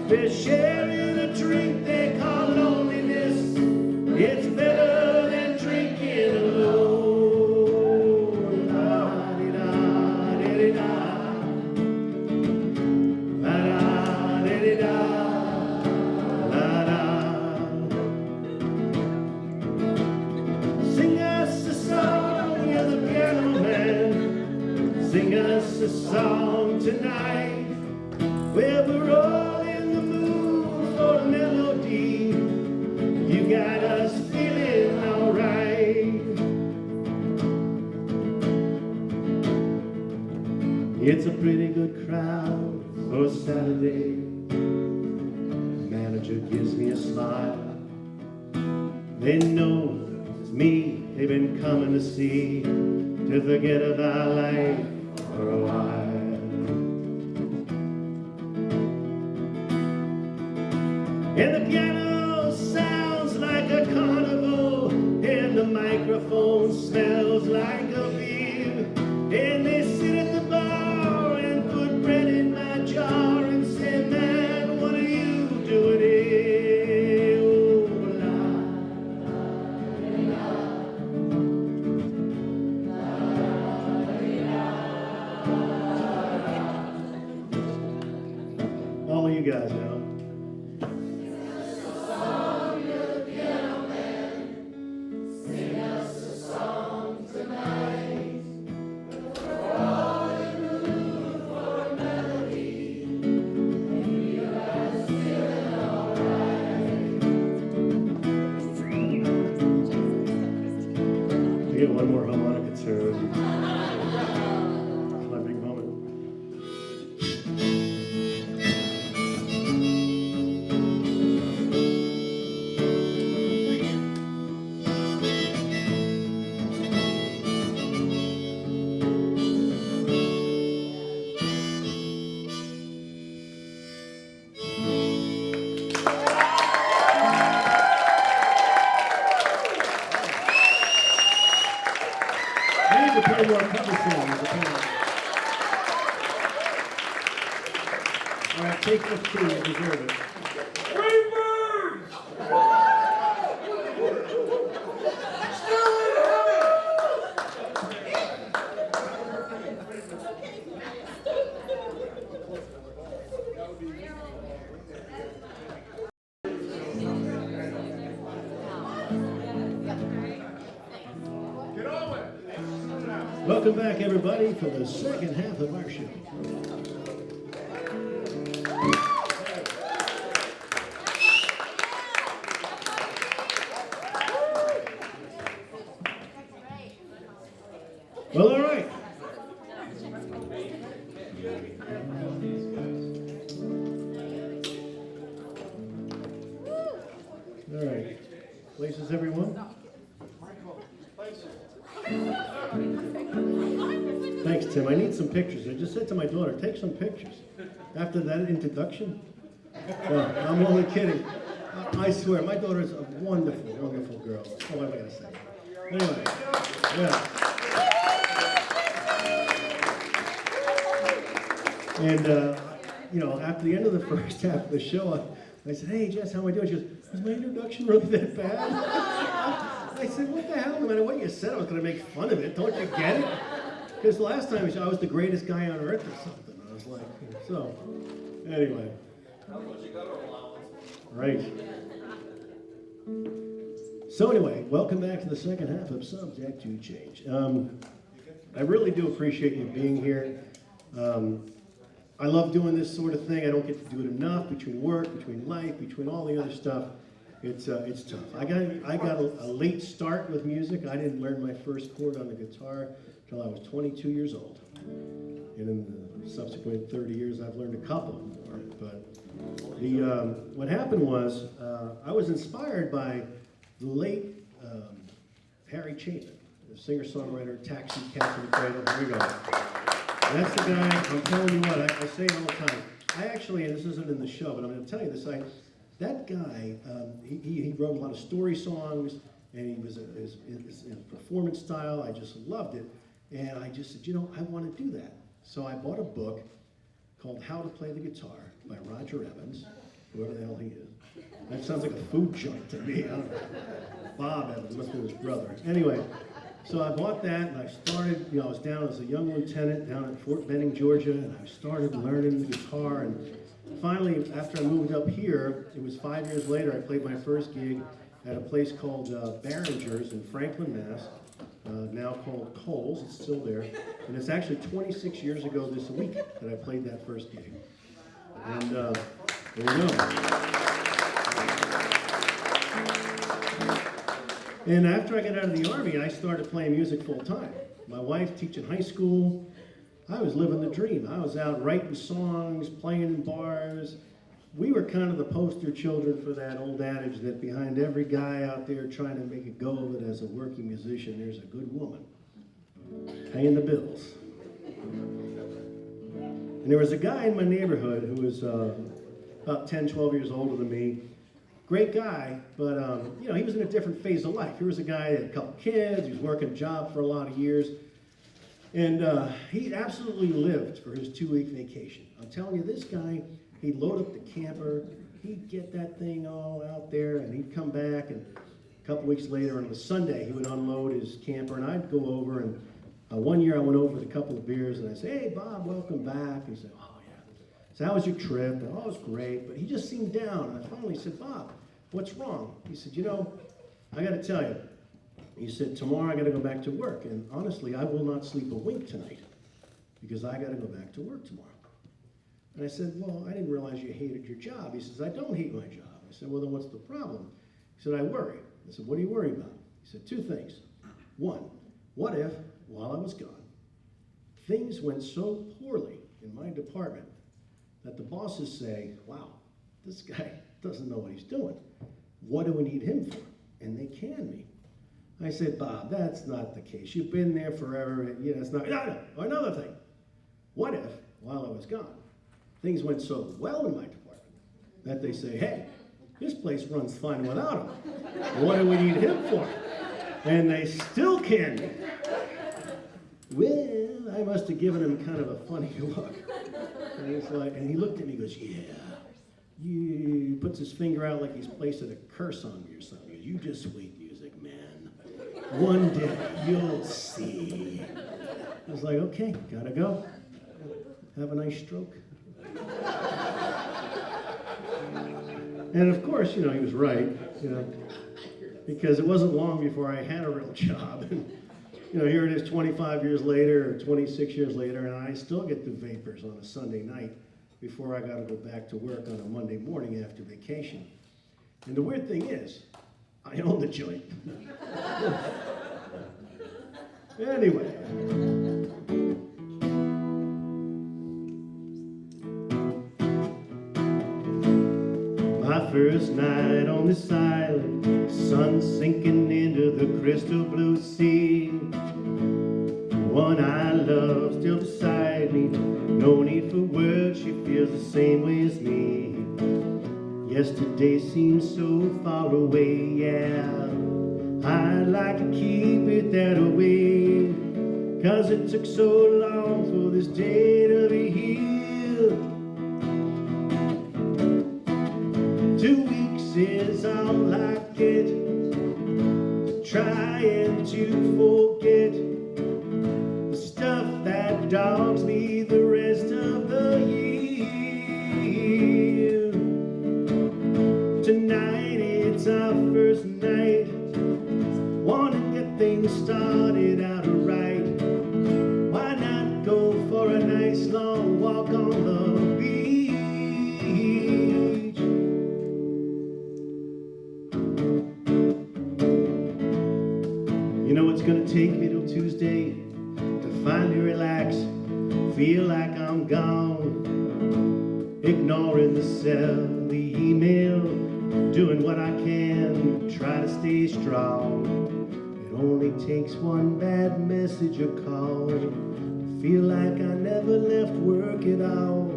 They're sharing a drink they call loneliness. It's better than drinking alone. La-di-da, di-di-da. La-da, di-di-da. La-da. Sing us a song, you're the piano man. Sing us a song tonight. Well, we're all in the mood for a melody. You got us feeling alright. It's a pretty good crowd for Saturday. The manager gives me a smile. They know it's me they've been coming to see, to forget about life for a while. And the piano sounds like a carnival, and the microphone smells like a beer. And they sit at the bar and put bread in my jar and say, man, what are you doing here? Oh, la. All of you guys now. One more harmonica turn. It's my big moment. To play more cover songs. All right, take 15, you deserve it. Welcome back, everybody, for the second half of our show. Well, all right. All right. Places, everyone? Thanks, Tim. I need some pictures. I just said to my daughter, take some pictures. After that introduction? Well, I'm only kidding. I swear, my daughter is a wonderful, wonderful girl. Oh, what am I going to say? Anyway, yeah. And, after the end of the first half of the show, I said, hey, Jess, how am I doing? She goes, was my introduction really that bad? I said, what the hell? No matter what you said, I was going to make fun of it. Don't you get it? Because the last time I was the greatest guy on earth or something. I was like, so, anyway. How much you got our allowance? Right. So anyway, welcome back to the second half of Subject to Change. I really do appreciate you being here. I love doing this sort of thing. I don't get to do it enough between work, between life, between all the other stuff. It's tough. I got a late start with music. I didn't learn my first chord on the guitar until I was 22 years old. And in the subsequent 30 years, I've learned a couple more. But what happened was I was inspired by the late Harry Chapin, the singer-songwriter, Taxi, Cats in the Cradle. Here we go. That's the guy, I'm telling you what, I say it all the time. I actually, and this isn't in the show, but I'm going to tell you this, that guy, he wrote a lot of story songs, and he was his performance style, I just loved it. And I just said, I want to do that. So I bought a book called How to Play the Guitar by Roger Evans, whoever the hell he is. That sounds like a food joint to me. Bob Evans, must be his brother. Anyway, so I bought that, and I started, I was down as a young lieutenant down at Fort Benning, Georgia, and I started learning the guitar. And finally, after I moved up here, it was 5 years later, I played my first gig at a place called Barringer's in Franklin, Mass., now called Coles. It's still there. And it's actually 26 years ago this week that I played that first gig. And there you go. And after I got out of the Army, I started playing music full time. My wife teaching high school. I was living the dream. I was out writing songs, playing in bars. We were kind of the poster children for that old adage that behind every guy out there trying to make a go of it as a working musician, there's a good woman paying the bills. And there was a guy in my neighborhood who was about 10, 12 years older than me. Great guy, but he was in a different phase of life. He was a guy that had a couple kids, he was working a job for a lot of years, and he absolutely lived for his 2-week vacation. I'm telling you, this guy, he'd load up the camper, he'd get that thing all out there, and he'd come back, and a couple weeks later on a Sunday, he would unload his camper, and I'd go over, and one year I went over with a couple of beers, and I said, hey, Bob, welcome back. He said, oh, so how was your trip? And, oh, it was great. But he just seemed down. And I finally said, Bob, what's wrong? He said, I got to tell you. He said, tomorrow I got to go back to work. And honestly, I will not sleep a wink tonight because I got to go back to work tomorrow. And I said, well, I didn't realize you hated your job. He says, I don't hate my job. I said, well, then what's the problem? He said, I worry. I said, what do you worry about? He said, 2 things. 1, what if, while I was gone, things went so poorly in my department that the bosses say, wow, this guy doesn't know what he's doing. What do we need him for? And they can me. I said, Bob, that's not the case. You've been there forever. And, it's not. No. Another thing. What if, while I was gone, things went so well in my department that they say, hey, this place runs fine without him. What do we need him for? And they still can me. Well, I must have given him kind of a funny look. And he's like, and he looked at me and goes, yeah. He puts his finger out like he's placing a curse on me or something. He goes, you just wait, music man. One day you'll see. I was like, okay, gotta go. Have a nice stroke. And of course, he was right, because it wasn't long before I had a real job. Here it is 25 years later or 26 years later, and I still get the vapors on a Sunday night before I got to go back to work on a Monday morning after vacation. And the weird thing is, I own the joint. Anyway. My first night on this island, sun sinking into the crystal blue sea. One I love still beside me, no need for words, she feels the same way as me. Yesterday seems so far away, yeah. I'd like to keep it that way, 'cause it took so long for this day to be here. is all I get, trying to forget the stuff that dogs me the rest of the year. Tonight it's our first night, wanna get things started out right. Why not go for a nice long walk on the beach? You know it's gonna take me till Tuesday to finally relax, feel like I'm gone, ignoring the cell, the email, doing what I can, try to stay strong. It only takes one bad message or call to feel like I never left work at all,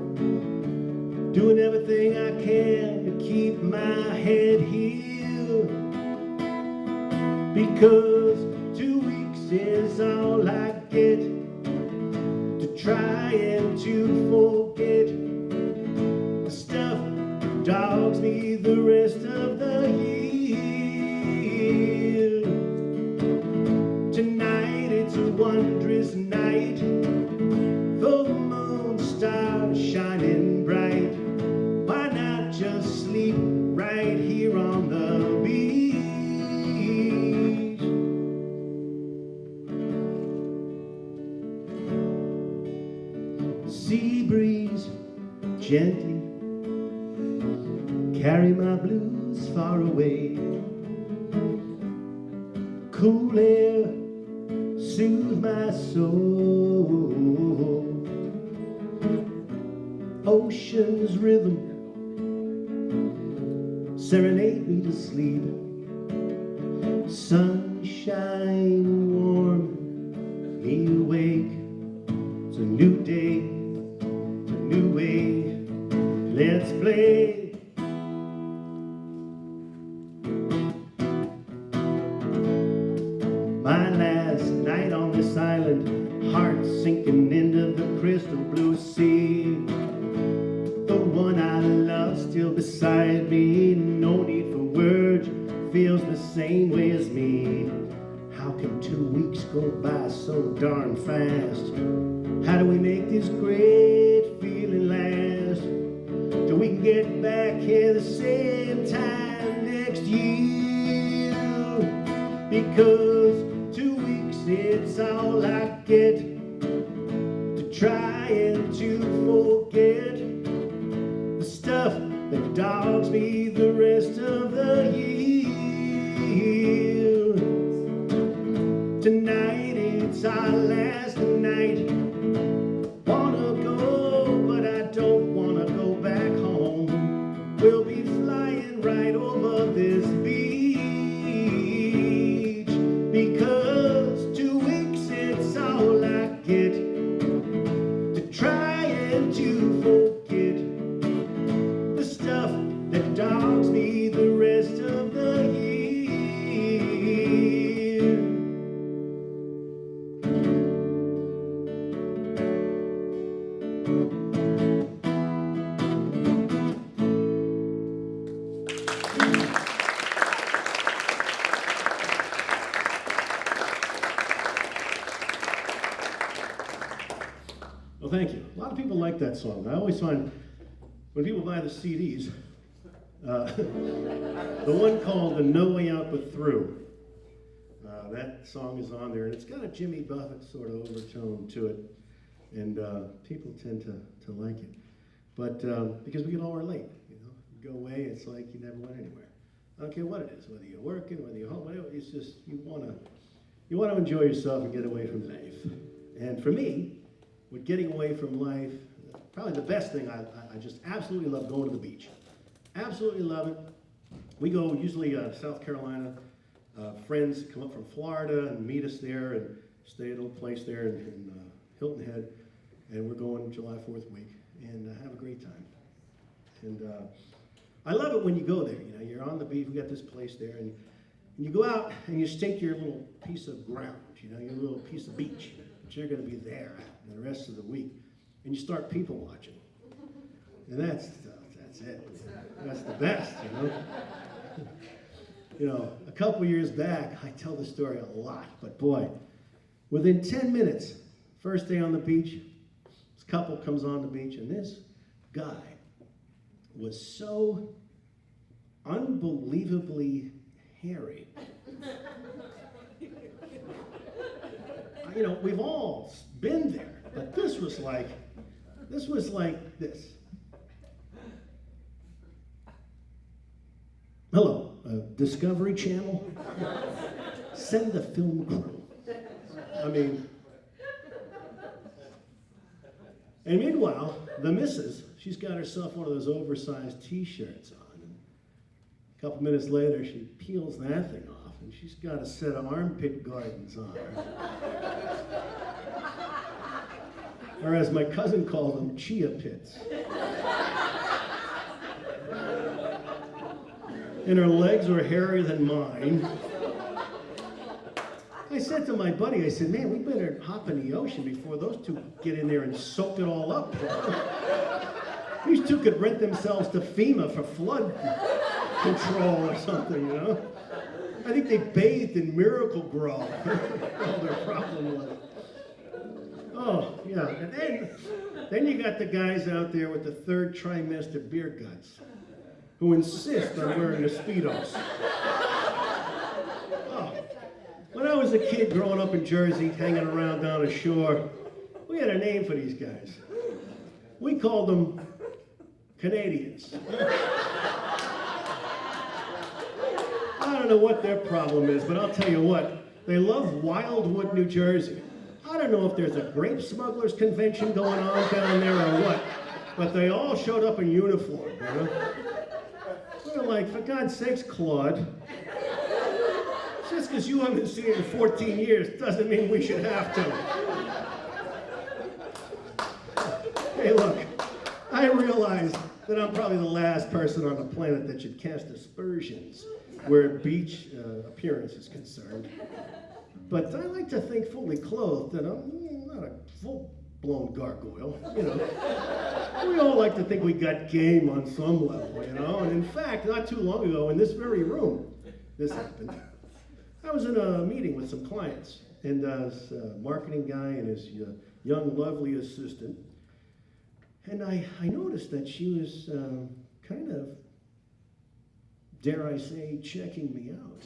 doing everything I can to keep my head healed, because 2 weeks is all I get to try and to forget the stuff that dogs me the rest of the year. Tonight it's a wondrous night, full moon, stars shining bright. Why not just sleep right here on the beach? Sea breeze gently carry my blues far away. Cool air soothe my soul. Ocean's rhythm serenade me to sleep. Sunshine warm me awake. It's a new day, it's a new way. Let's play. My last night on this island, heart sinking into the crystal blue sea. The one I love still beside me, no need for words, feels the same way as me. How can 2 weeks go by so darn fast? How do we make this great feeling last? Till we can get back here the same time next year? Because 2 weeks it's all I get to try and to forget the stuff that dogs me the rest of the year. Tonight it's our last night. Wanna go, but I don't wanna go back home. We'll be flying right over this beach, because 2 weeks it's all I get to try and to forget the stuff that dogs me the rest of the year. Well, thank you. A lot of people like that song. I always find when people buy the CDs, the one called "The No Way Out But Through," that song is on there, and it's got a Jimmy Buffett sort of overtone to it, and people tend to like it. But because we can all relate, you know, you go away, it's like you never went anywhere. I don't care what it is, whether you're working, whether you're home, whatever, it's just you want to enjoy yourself and get away from life. And for me, with getting away from life, probably the best thing, I just absolutely love going to the beach. Absolutely love it. We go usually South Carolina. Friends come up from Florida and meet us there and stay at a little place there in Hilton Head. And we're going July 4th week and have a great time. And I love it when you go there. You know, you're on the beach. We got this place there, and you go out and you stake your little piece of ground. You know, your little piece of beach that you're going to be there the rest of the week, and you start people watching, and that's it. That's the best, you know. You know, a couple years back, I tell the story a lot, but boy, within 10 minutes, first day on the beach, this couple comes on the beach, and this guy was so unbelievably hairy. You know, we've all been there, but this was like this. Hello, Discovery Channel. Send the film crew. I mean, and meanwhile, the missus, she's got herself one of those oversized t-shirts on. And a couple minutes later, she peels that thing off, and she's got a set of armpit gardens on. Or as my cousin calls them, chia pits. And her legs were hairier than mine. I said to my buddy, I said, man, we better hop in the ocean before those two get in there and soak it all up. These two could rent themselves to FEMA for flood control or something, you know? I think they bathed in Miracle Grow. All their problem was. Oh, yeah. And then you got the guys out there with the third trimester beer guts who insist on wearing the Speedos. Oh. When I was a kid growing up in Jersey, hanging around down the shore, we had a name for these guys. We called them Canadians. I don't know what their problem is, but I'll tell you what, they love Wildwood, New Jersey. I don't know if there's a grape smugglers convention going on down there or what, but they all showed up in uniform, you know? We were like, for God's sakes, Claude, just because you haven't seen it in 14 years doesn't mean we should have to. Hey, look, I realize that I'm probably the last person on the planet that should cast aspersions where beach appearance is concerned. But I like to think fully clothed that I'm not a full-blown gargoyle, you know. We all like to think we got game on some level, you know. And in fact, not too long ago in this very room, this happened. I was in a meeting with some clients, and this marketing guy and his young, lovely assistant. And I noticed that she was kind of, dare I say, checking me out.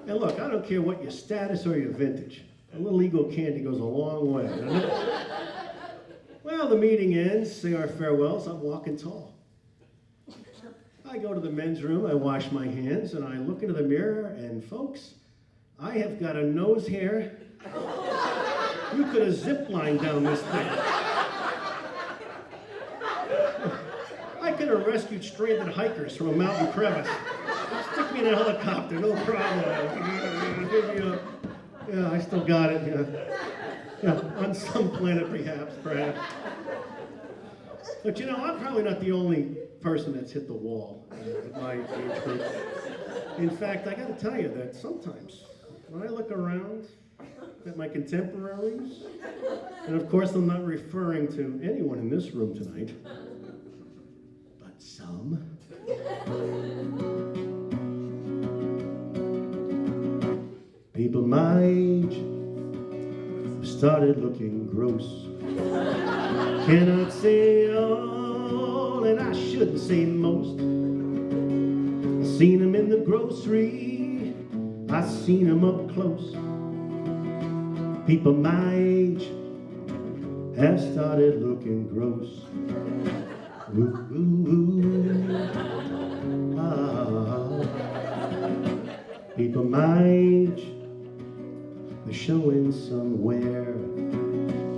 And look, I don't care what your status or your vintage. A little ego candy goes a long way. You know? Well, the meeting ends, say our farewells, I'm walking tall. I go to the men's room, I wash my hands, and I look into the mirror, and folks, I have got a nose hair. You could have zip-lined down this thing. I could have rescued stranded hikers from a mountain crevice. Stick me in a helicopter, no problem. Yeah, I still got it. Yeah, on some planet, perhaps. But you know, I'm probably not the only person that's hit the wall at my age group. In fact, I got to tell you that sometimes when I look around at my contemporaries, and of course I'm not referring to anyone in this room tonight, but some. People my age have started looking gross. Cannot say all, and I shouldn't say most. I seen them in the grocery, I seen them up close. People my age have started looking gross. Ooh, ooh, ooh. Ah. People my age, they're showing somewhere.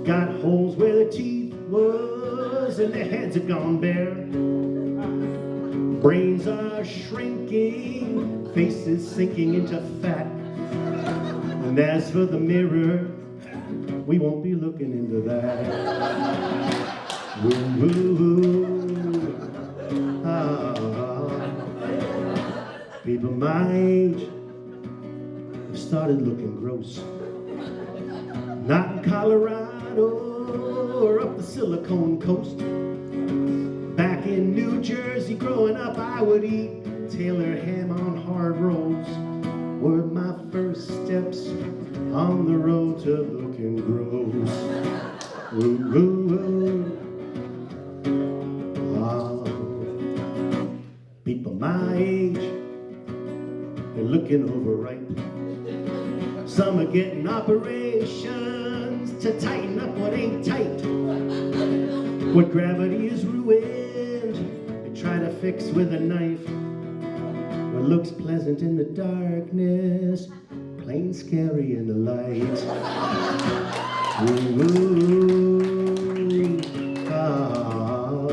Got holes where the teeth was and their heads have gone bare. Brains are shrinking, faces sinking into fat. And as for the mirror, we won't be looking into that. Ooh, ooh, ah. People my age have started looking gross. Not in Colorado or up the Silicon Coast. Back in New Jersey, See, growing up, I would eat Taylor ham on hard roads. Were my first steps on the road to looking gross. Ooh, ooh, ooh. Ah. People my age, they're looking overripe. Some are getting operations to tighten up what ain't tight. What gravity is ruined, they try to fix with a knife. What looks pleasant in the darkness, plain scary in the light. Ooh, ah.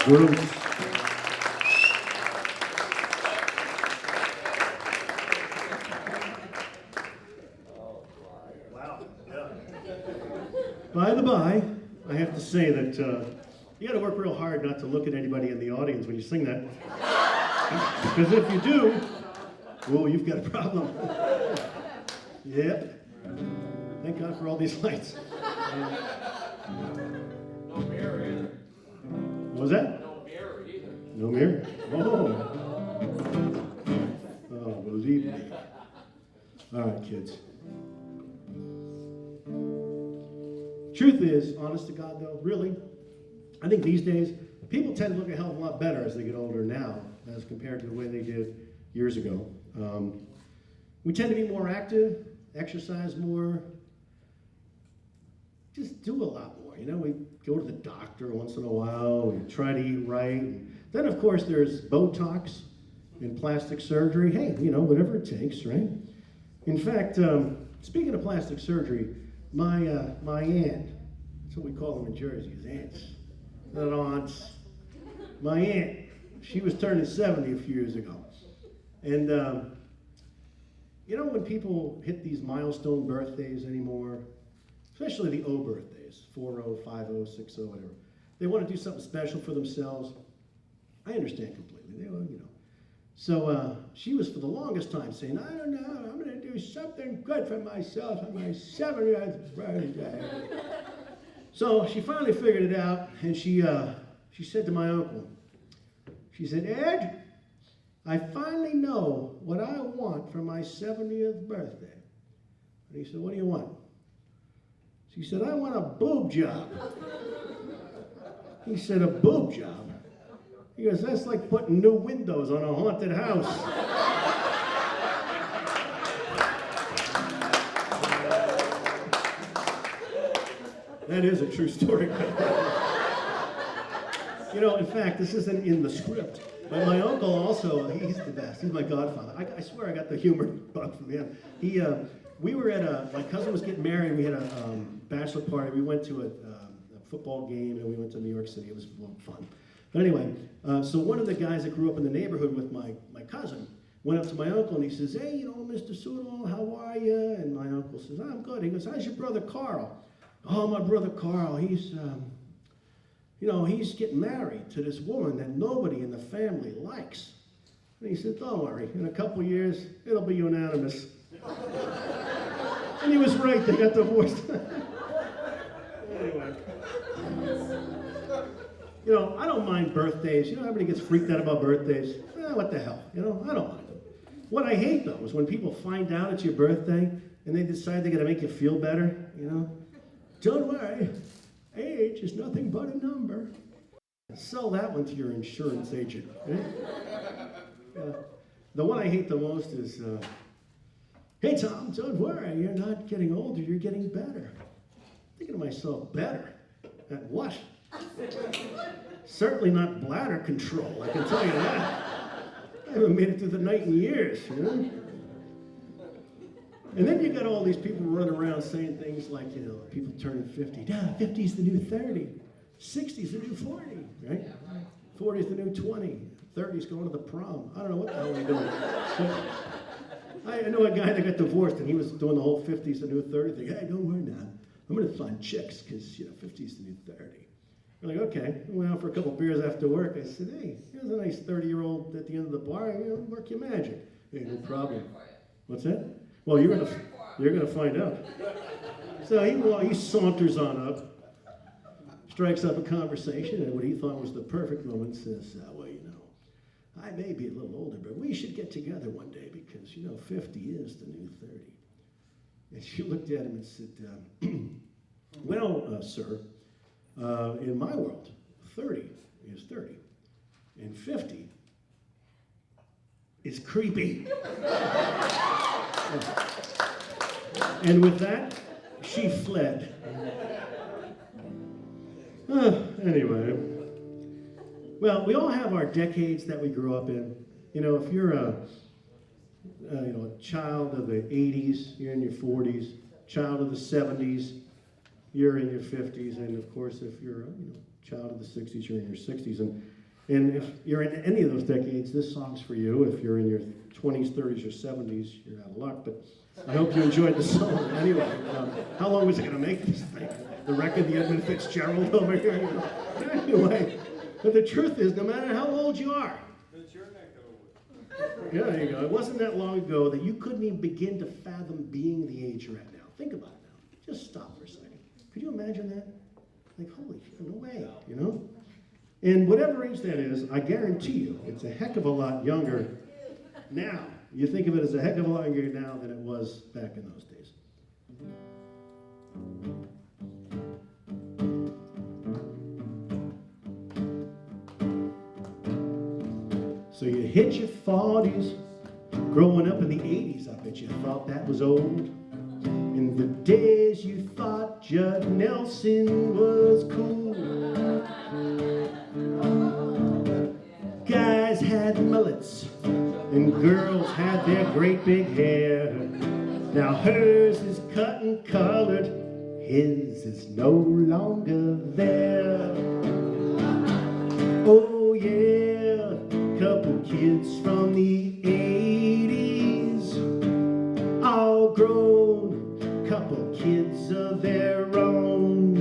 Bruce. Wow, yeah. By the by, I have to say that you got to work real hard not to look at anybody in the audience when you sing that. Because if you do, well, you've got a problem. Yep. Thank God for all these lights. No mirror either. What was that? No mirror either. No mirror? Oh. Oh, believe me. All right, kids. Truth is, honest to God though, really, I think these days, people tend to look a hell of a lot better as they get older now as compared to the way they did years ago. We tend to be more active, exercise more, just do a lot more. You know, we go to the doctor once in a while, we try to eat right. And then, of course, there's Botox and plastic surgery. Hey, you know, whatever it takes, right? In fact, speaking of plastic surgery, my aunt, that's what we call them in Jersey, is aunts, not aunts. My aunt, she was turning 70 a few years ago. And, you know, when people hit these milestone birthdays anymore, especially the O birthdays, 40, 50, 60, whatever, they want to do something special for themselves. I understand completely. They, well, you know. So she was for the longest time saying, I don't know, I'm going to do something good for myself on my 70th birthday. So she finally figured it out, and she said to my uncle, she said, Ed, I finally know what I want for my 70th birthday. And he said, what do you want? She said, I want a boob job. He said, a boob job? He goes, that's like putting new windows on a haunted house. That is a true story. You know, in fact, this isn't in the script, but my uncle also, he's the best. He's my godfather. I swear I got the humor bug from him. We were at my cousin was getting married. We had a bachelor party. We went to a football game, and we went to New York City. It was fun. But anyway, so one of the guys that grew up in the neighborhood with my cousin went up to my uncle, and he says, hey, you know, Mr. Sudol, how are you? And my uncle says, I'm good. He goes, how's your brother Carl? Oh, my brother Carl, he's, you know, he's getting married to this woman that nobody in the family likes. And he said, don't worry, in a couple years, it'll be unanimous. And he was right, they got divorced. Anyway. You know, I don't mind birthdays. You know, everybody gets freaked out about birthdays. What the hell? You know, I don't mind them. What I hate, though, is when people find out it's your birthday and they decide they're going to make you feel better, you know. Don't worry, age is nothing but a number. Sell that one to your insurance agent. Right? The one I hate the most is, hey, Tom, don't worry, you're not getting older, you're getting better. Thinking to myself, better? At what? Certainly not bladder control, I can tell you that. I haven't made it through the night in years, you know? And then you got all these people running around saying things like, you know, people turning 50. Yeah, 50's the new 30. 60's the new 40, right? 40's the new 20. 30's going to the prom. I don't know what the hell they're doing. So, I know a guy that got divorced, and he was doing the whole 50's the new 30 thing. Hey, don't worry now. I'm going to find chicks because, you know, 50's the new 30. We're like, okay. We went out for a couple beers after work. I said, hey, here's a nice 30-year-old at the end of the bar. You know, work your magic. Hey, no problem. What's that? Well, you're gonna find out. So he saunters on up. He's strikes up a conversation, and what he thought was the perfect moment says, well, I may be a little older, but we should get together one day because, 50 is the new 30. And she looked at him and said, well, sir, in my world, 30 is 30, and 50 is creepy. And with that, she fled. Anyway, well, we all have our decades that we grew up in. If you're a child of the 80s, you're in your 40s. Child of the 70s, you're in your 50s. And of course, if you're a child of the 60s, you're in your 60s. And if you're in any of those decades, this song's for you. If you're in your 20s, 30s, or 70s, you're out of luck. But I hope you enjoyed the song. Anyway, how long was it going to make this thing? The record, the Edmund Fitzgerald over here? Anyway, but the truth is, no matter how old you are, It's your neck of the woods. yeah, there you go. It wasn't that long ago that you couldn't even begin to fathom being the age you're at now. Think about it now. Just stop for a second. Could you imagine that? Like, holy shit, no way, And whatever age that is, I guarantee you, it's a heck of a lot younger now. You think of it as a heck of a lot younger now than it was back in those days. So you hit your 40s, growing up in the 80s, I bet you thought that was old. In the days you thought Judd Nelson was cool. Guys had mullets, and girls had their great big hair. Now hers is cut and colored, his is no longer there. Oh yeah, couple kids from the 80s, all grown, couple kids of their own.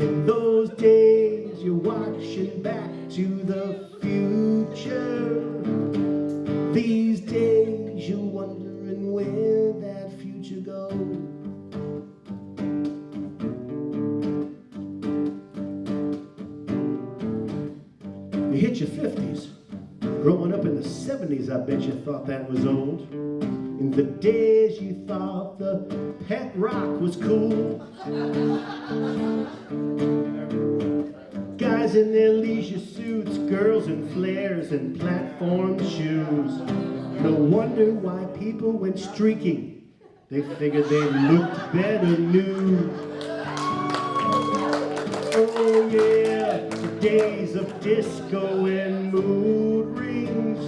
In those days you're watching back to the future. These days you're wondering where that future goes. You hit your 50s. Growing up in the 70s, I bet you thought that was old. In the days you thought the pet rock was cool. Guys in their leisure suits, girls in flares and platform shoes. No wonder why people went streaking. They figured they looked better new. Oh yeah, the days of disco and mood rings,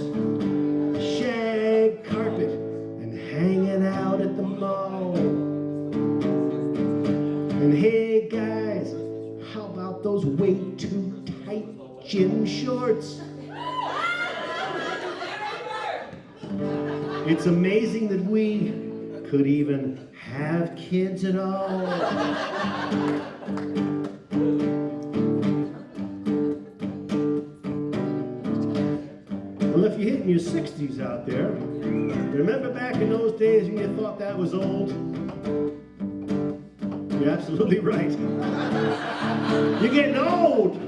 shag carpet and hanging out at the mall. And hey guys, how about those way too tight gym shorts? It's amazing that we could even have kids at all. Well, if you're hitting your 60s out there, remember back in those days when you thought that was old? You're absolutely right. You're getting old.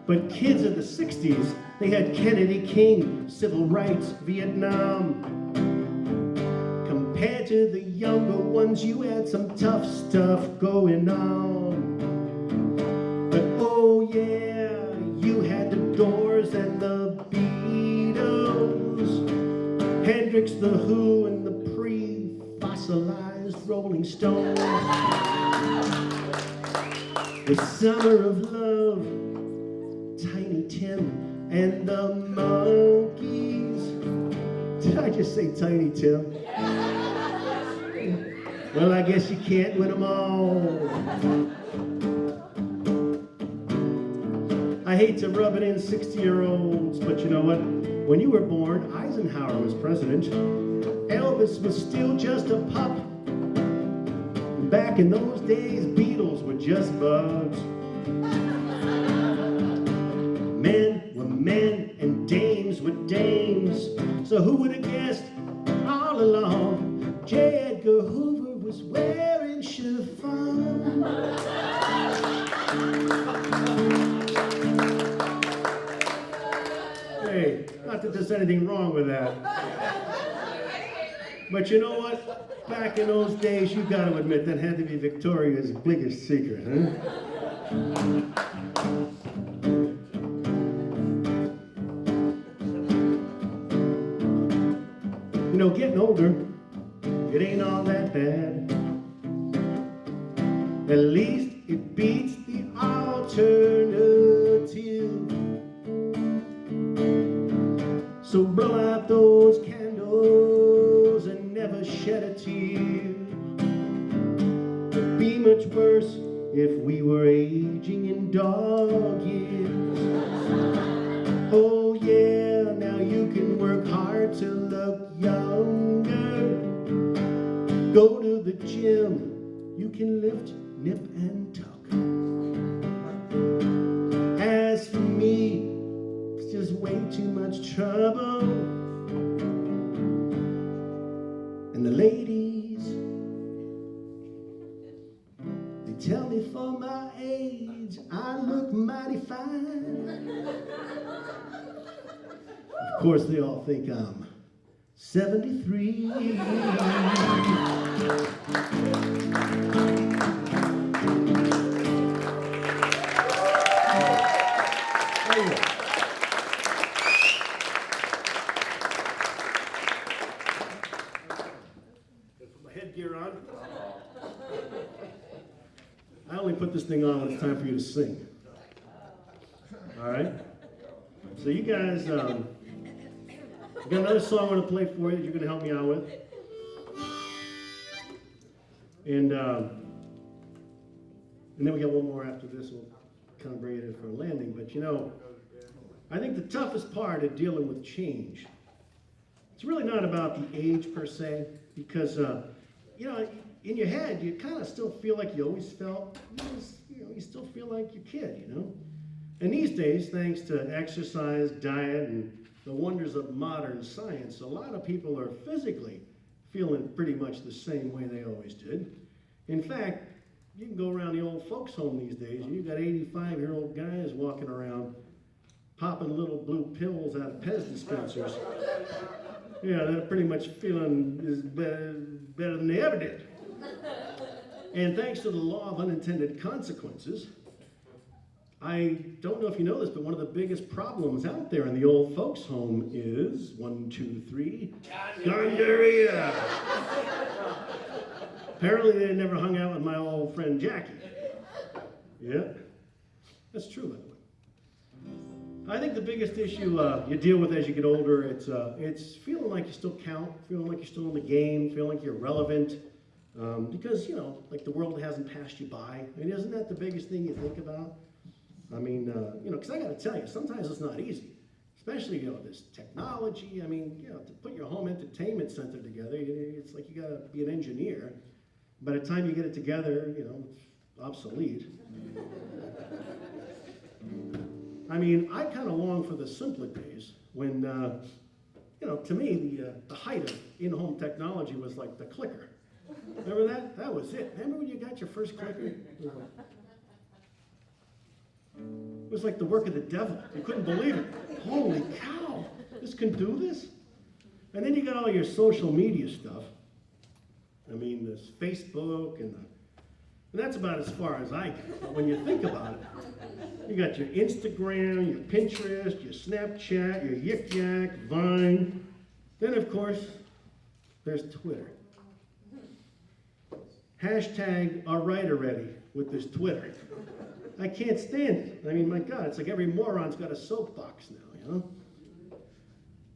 But kids in the 60s, they had Kennedy, King, civil rights, Vietnam. Compared to the younger ones, you had some tough stuff going on. But oh yeah, you had the Doors and the Beatles, Hendrix, the Who, and the pre-fossilized Rolling Stones. The Summer of Love, Tiny Tim, and the Monkees. Did I just say Tiny Tim? Well, I guess you can't win them all. I hate to rub it in 60-year-olds, but you know what? When you were born, Eisenhower was president. Elvis was still just a pup. Back in those days, Beatles were just bugs. Men were men and dames were dames. So who would have guessed all along J. Edgar Hoover was wearing chiffon? that there's anything wrong with that. But you know what? Back in those days, you got to admit, that had to be Victoria's biggest secret, huh? You know, getting older, it ain't all that bad. At least it beats the alternative. So blow out those candles and never shed a tear. It'd be much worse if we were aging in dog years. Oh yeah, now you can work hard to look younger. Go to the gym, you can lift, nip and tuck. As for me, it's just way too much trouble. And the ladies, they tell me for my age, I look mighty fine. Of course, they all think I'm 73. Put my headgear on. I only put this thing on when it's time for you to sing. All right? So you guys, I got another song I want to play for you that you're going to help me out with. And then we got one more after this. We'll kind of bring it in for a landing. But you know, I think the toughest part of dealing with change, it's really not about the age per se, because you know, in your head you kind of still feel like you always felt. You still feel like your kid, you know. And these days, thanks to exercise, diet, and the wonders of modern science, a lot of people are physically feeling pretty much the same way they always did. In fact, you can go around the old folks' home these days, and you've got 85-year-old guys walking around popping little blue pills out of Pez dispensers. Yeah, they're pretty much feeling as better than they ever did. And thanks to the law of unintended consequences, I don't know if you know this, but one of the biggest problems out there in the old folks' home is, 1, 2, 3, gonorrhea. Apparently they never hung out with my old friend Jackie. Yeah, that's true, by the way. I think the biggest issue you deal with as you get older, it's feeling like you still count, feeling like you're still in the game, feeling like you're relevant, because, you know, like the world hasn't passed you by. I mean, isn't that the biggest thing you think about? I mean, you know, because I got to tell you, sometimes it's not easy, especially, you know, this technology. I mean, you know, to put your home entertainment center together, it's like you got to be an engineer. By the time you get it together, you know, it's obsolete. I mean, I kind of long for the simpler days when, you know, to me, the height of in-home technology was like the clicker. Remember that? That was it. Remember when you got your first clicker? It was like the work of the devil. You couldn't believe it. Holy cow, this can do this? And then you got all your social media stuff. I mean, this Facebook and that's about as far as I get. But when you think about it, you got your Instagram, your Pinterest, your Snapchat, your Yik Yak, Vine. Then, of course, there's Twitter. Hashtag alright already with this Twitter. I can't stand it. I mean, my God, it's like every moron's got a soapbox now, you know?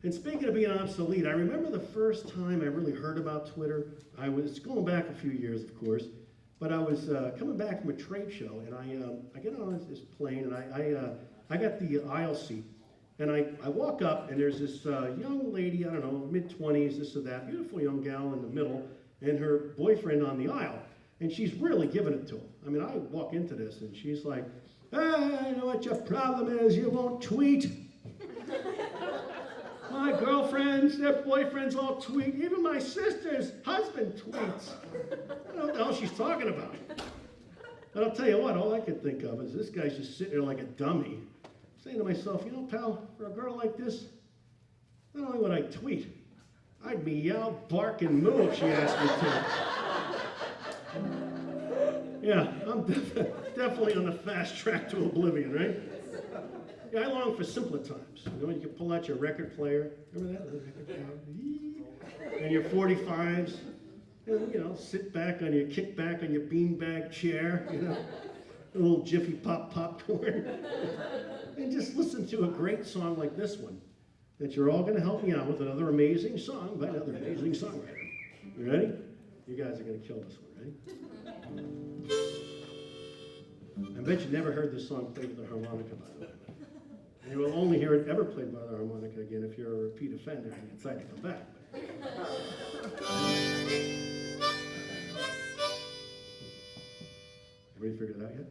And speaking of being obsolete, I remember the first time I really heard about Twitter. I was going back a few years, of course, but I was coming back from a trade show, and I get on this plane, and I got the aisle seat, and I walk up, and there's this young lady, I don't know, mid-20s, this or that, beautiful young gal in the middle, and her boyfriend on the aisle. And she's really giving it to him. I mean, I walk into this, and she's like, I know what your problem is. You won't tweet. My girlfriends, their boyfriends all tweet. Even my sister's husband tweets. I don't know what the hell she's talking about. But I'll tell you what, all I can think of is this guy's just sitting there like a dummy, saying to myself, you know, pal, for a girl like this, Not only would I tweet, I'd meow, bark, and moo if she asked me to. Yeah, I'm definitely on the fast track to oblivion, right? Yeah, I long for simpler times. You know, you can pull out your record player. Remember that? The record player? And your 45s. And, you know, kick back on your beanbag chair, you know, a little Jiffy Pop popcorn. And just listen to a great song like this one that you're all going to help me out with, another amazing song by another amazing songwriter. You ready? You guys are going to kill this one, ready? I bet you never heard this song played with a harmonica, by the way. And you will only hear it ever played by the harmonica again if you're a repeat offender and you decide to come back. Everybody figured it out yet?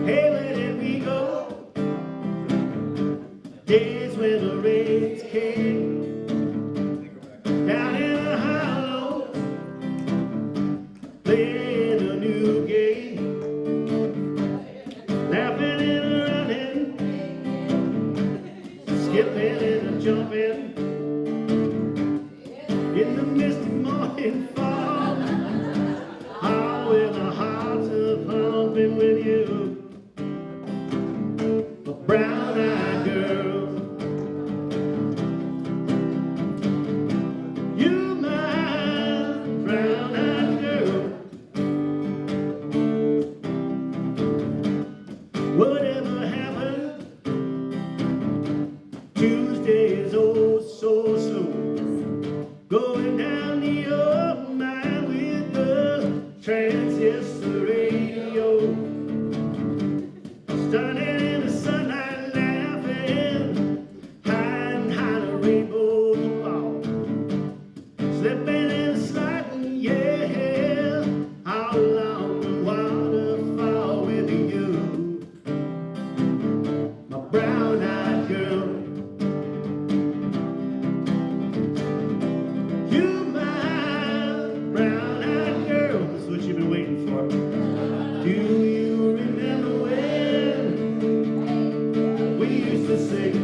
Hey, where did we go? Days when the rains came down in the hollow, playing a new game, laughing and running, skipping and jumping in the misty morning fog. How in the hearts of pumping with you, a brown-eyed girl. You, my brown-eyed girl. Whatever happened? Tuesday is oh so slow, going down the old mine with the transistor radio, standing in the sunlight laughing, hiding behind a rainbow wall, slipping and sliding, yeah, out along the waterfall with you, my brown-eyed girl. You, my brown-eyed girl. That's what you've been waiting for. Do you remember when we used to sing?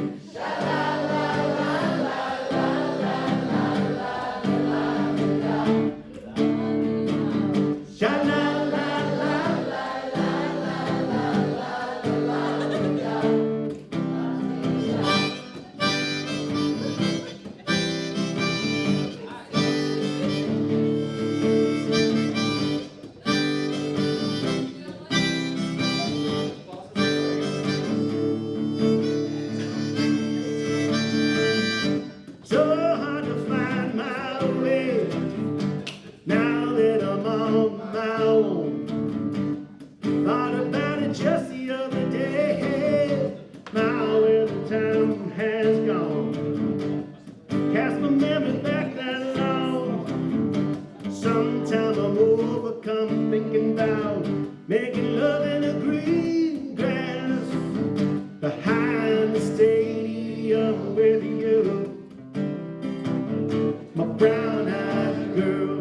So hard to find my way now that I'm on my own. Thought about it just the other day. Now when the time has gone, cast my memory back that long. Sometime I'm overcome thinking about making love in the green grass behind the stadium with you, my brown-eyed girl.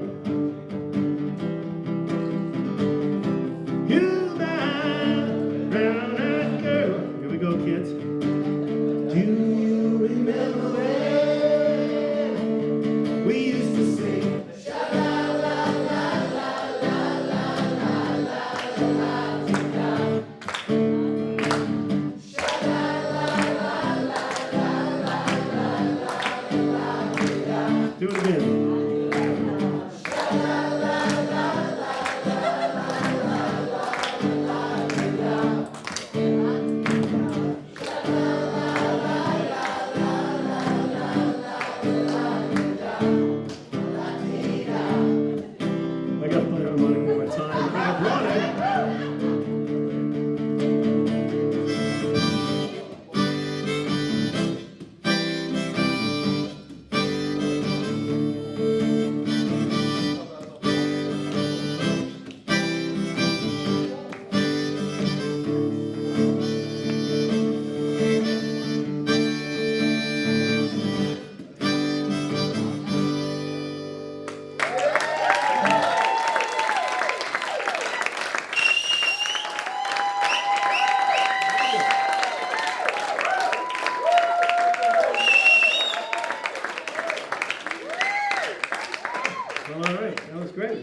You, my brown-eyed girl. Here we go, kids. Do you remember when we used to sing? Sha-la-la-la-la-la-la-la-la-la-la-la.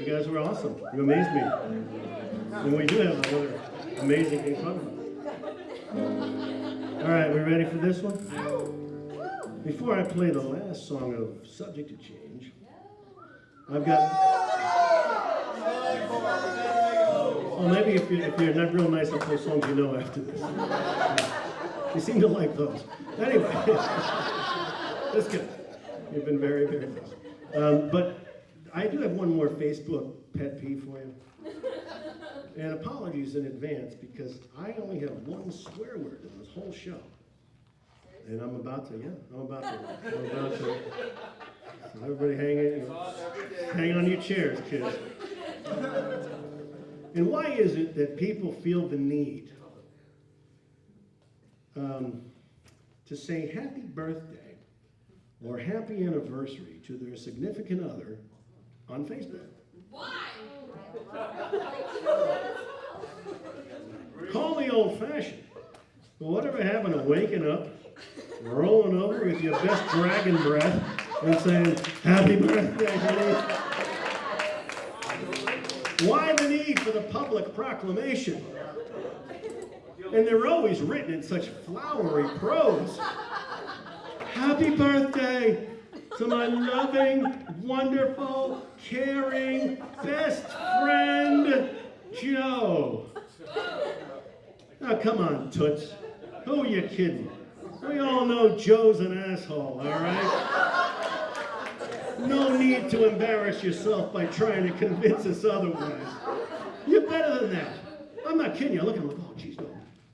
You guys were awesome. You amazed me. And we do have another amazing thing coming. All right, we ready for this one? Before I play the last song of Subject to Change, I've got... Well, maybe if you're not real nice, I'll play songs you know after this. You seem to like those. Anyway, just kidding. You've been very, very nice. But I do have one more Facebook pet peeve for you. And apologies in advance because I only have one swear word in this whole show. And I'm about to. So everybody hang on your chairs, kids. And why is it that people feel the need to say happy birthday or happy anniversary to their significant other on Facebook? Why? Call me old-fashioned, but whatever happened to waking up, rolling over with your best dragon breath and saying, happy birthday, honey? Why the need for the public proclamation? And they're always written in such flowery prose. Happy birthday to my loving, wonderful, caring, best friend, Joe. Now, come on, Toots. Who are you kidding? We all know Joe's an asshole, all right? No need to embarrass yourself by trying to convince us otherwise. You're better than that. I'm not kidding you. I look at him like, oh, geez, no,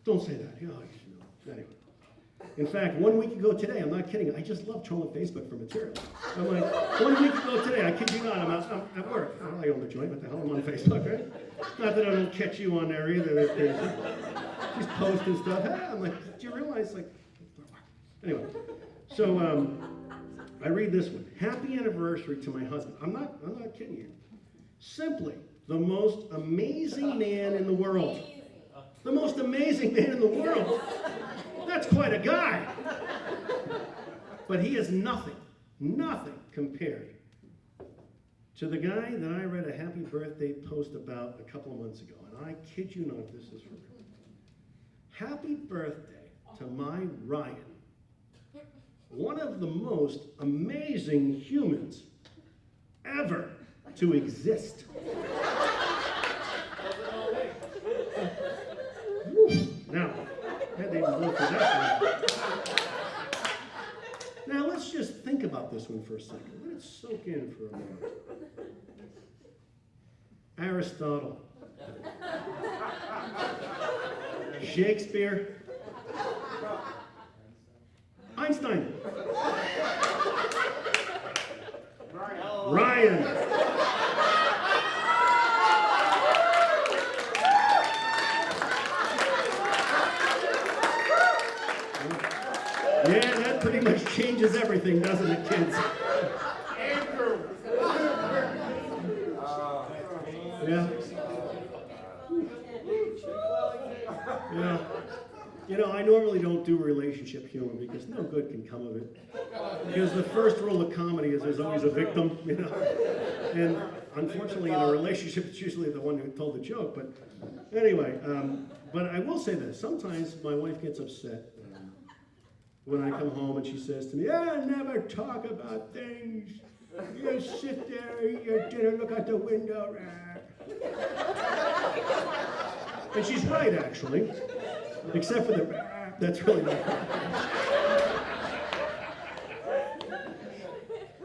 don't say that. Oh, anyway. In fact, 1 week ago today, I'm not kidding, I just love trolling Facebook for material. I'm like, 1 week ago today, I kid you not, I'm at work. I own the joint, what the hell, I'm on Facebook, right? Not that I don't catch you on there either. She's posting stuff. Hey, I'm like, do you realize, like, anyway. So, I read this one. Happy anniversary to my husband. I'm not kidding you. Simply the most amazing man in the world. The most amazing man in the world. That's quite a guy. But he is nothing compared to the guy that I read a happy birthday post about a couple of months ago. And I kid you not, this is for real. Happy birthday to my Ryan. One of the most amazing humans ever to exist. Now, I had to even go for that one. Now, let's just think about this one for a second. Let it soak in for a moment. Aristotle. Shakespeare. Einstein. Ryan. Yeah, that pretty much changes everything, doesn't it, kids? Andrew. Yeah. Yeah. You know, I normally don't do relationship humor because no good can come of it. Because the first rule of comedy is there's always a victim, you know. And unfortunately, in a relationship, it's usually the one who told the joke. But anyway, but I will say this. Sometimes my wife gets upset when I come home and she says to me, never talk about things. You sit there, eat your dinner, look out the window. And she's right, actually. Except for the, that's really not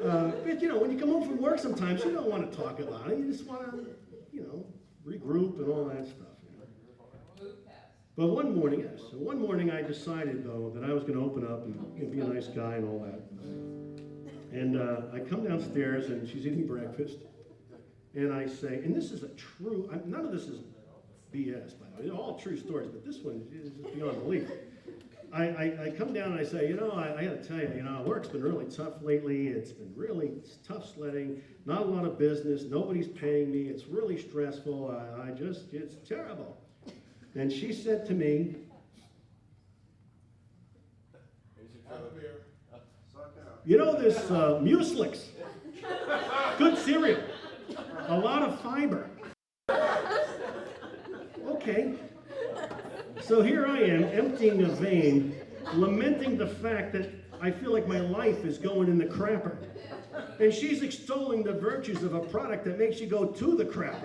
but you know, when you come home from work sometimes, you don't want to talk about it. You just want to, you know, regroup and all that stuff. You know? But one morning I decided, though, that I was going to open up and be a nice guy and all that. And I come downstairs and she's eating breakfast. And I say, and this is a true, none of this is BS, by the way. They're all true stories, but this one is just beyond belief. I come down and I say, you know, I got to tell you, you know, work's been really tough lately. It's been really tough sledding. Not a lot of business. Nobody's paying me. It's really stressful. It's terrible. And she said to me, you know this Mueslix, good cereal. A lot of fiber. Okay. So here I am, emptying a vein, lamenting the fact that I feel like my life is going in the crapper. And she's extolling the virtues of a product that makes you go to the crapper.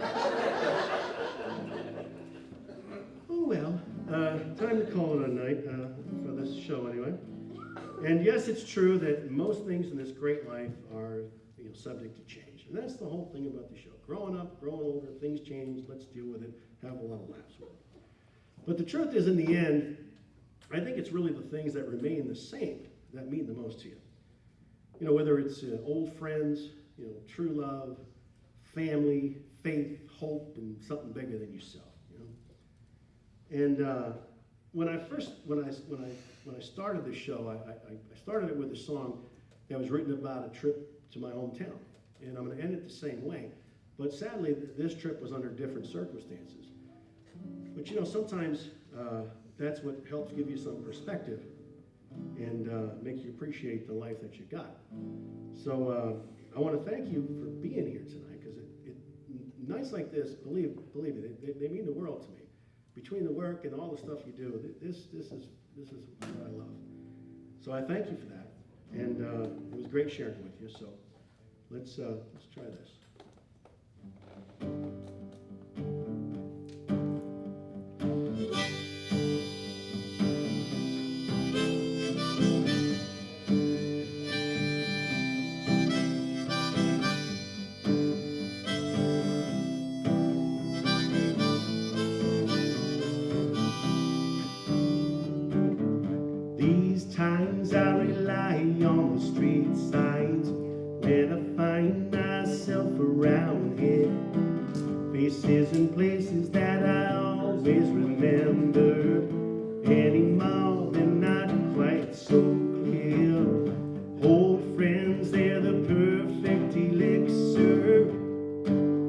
Oh well, time to call it a night for this show anyway. And yes, it's true that most things in this great life are subject to change. And that's the whole thing about the show. Growing up, growing older, things change, let's deal with it, have a lot of laughs with it. But the truth is, in the end, I think it's really the things that remain the same that mean the most to you. You know, whether it's old friends, true love, family, faith, hope, and something bigger than yourself. And when I started this show, I started it with a song that was written about a trip to my hometown, and I'm going to end it the same way. But sadly, this trip was under different circumstances. But sometimes that's what helps give you some perspective and makes you appreciate the life that you got. So I want to thank you for being here tonight, because nights like this, believe me, they mean the world to me. Between the work and all the stuff you do, this is what I love. So I thank you for that, and it was great sharing with you. So let's try this. These times I rely on the street signs when I find myself around here. Faces and places that I always remember, anymore they're not quite so clear. Old friends, they're the perfect elixir.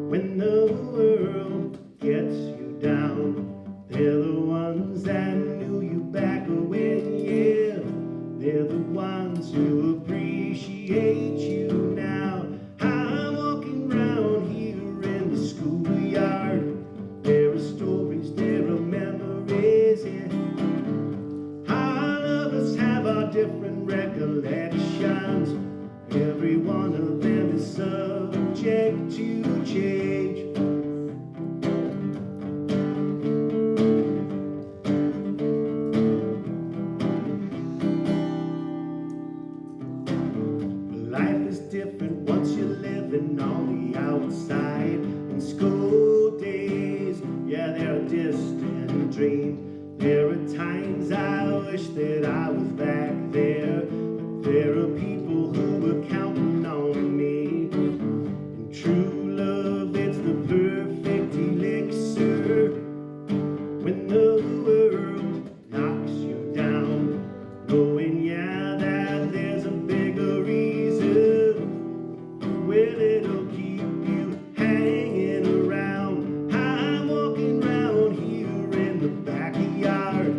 When the world gets you down, they're the ones that knew you back when, yeah. They're the ones who appreciate you now. I'm walking around here in the schoolyard. There are stories, there are memories, yeah. All of us have our different recollections. Every one of them is subject to change. Life is different once you're living on the outside. In school days, yeah, they're a distant dream. There are times I wish that I was back there, but there are people who were counting on me. And true love, it's the perfect elixir. When the world knocks you down, knowing, yeah, that there's a bigger reason. Well, it'll keep you hanging around. I'm walking around here in the backyard.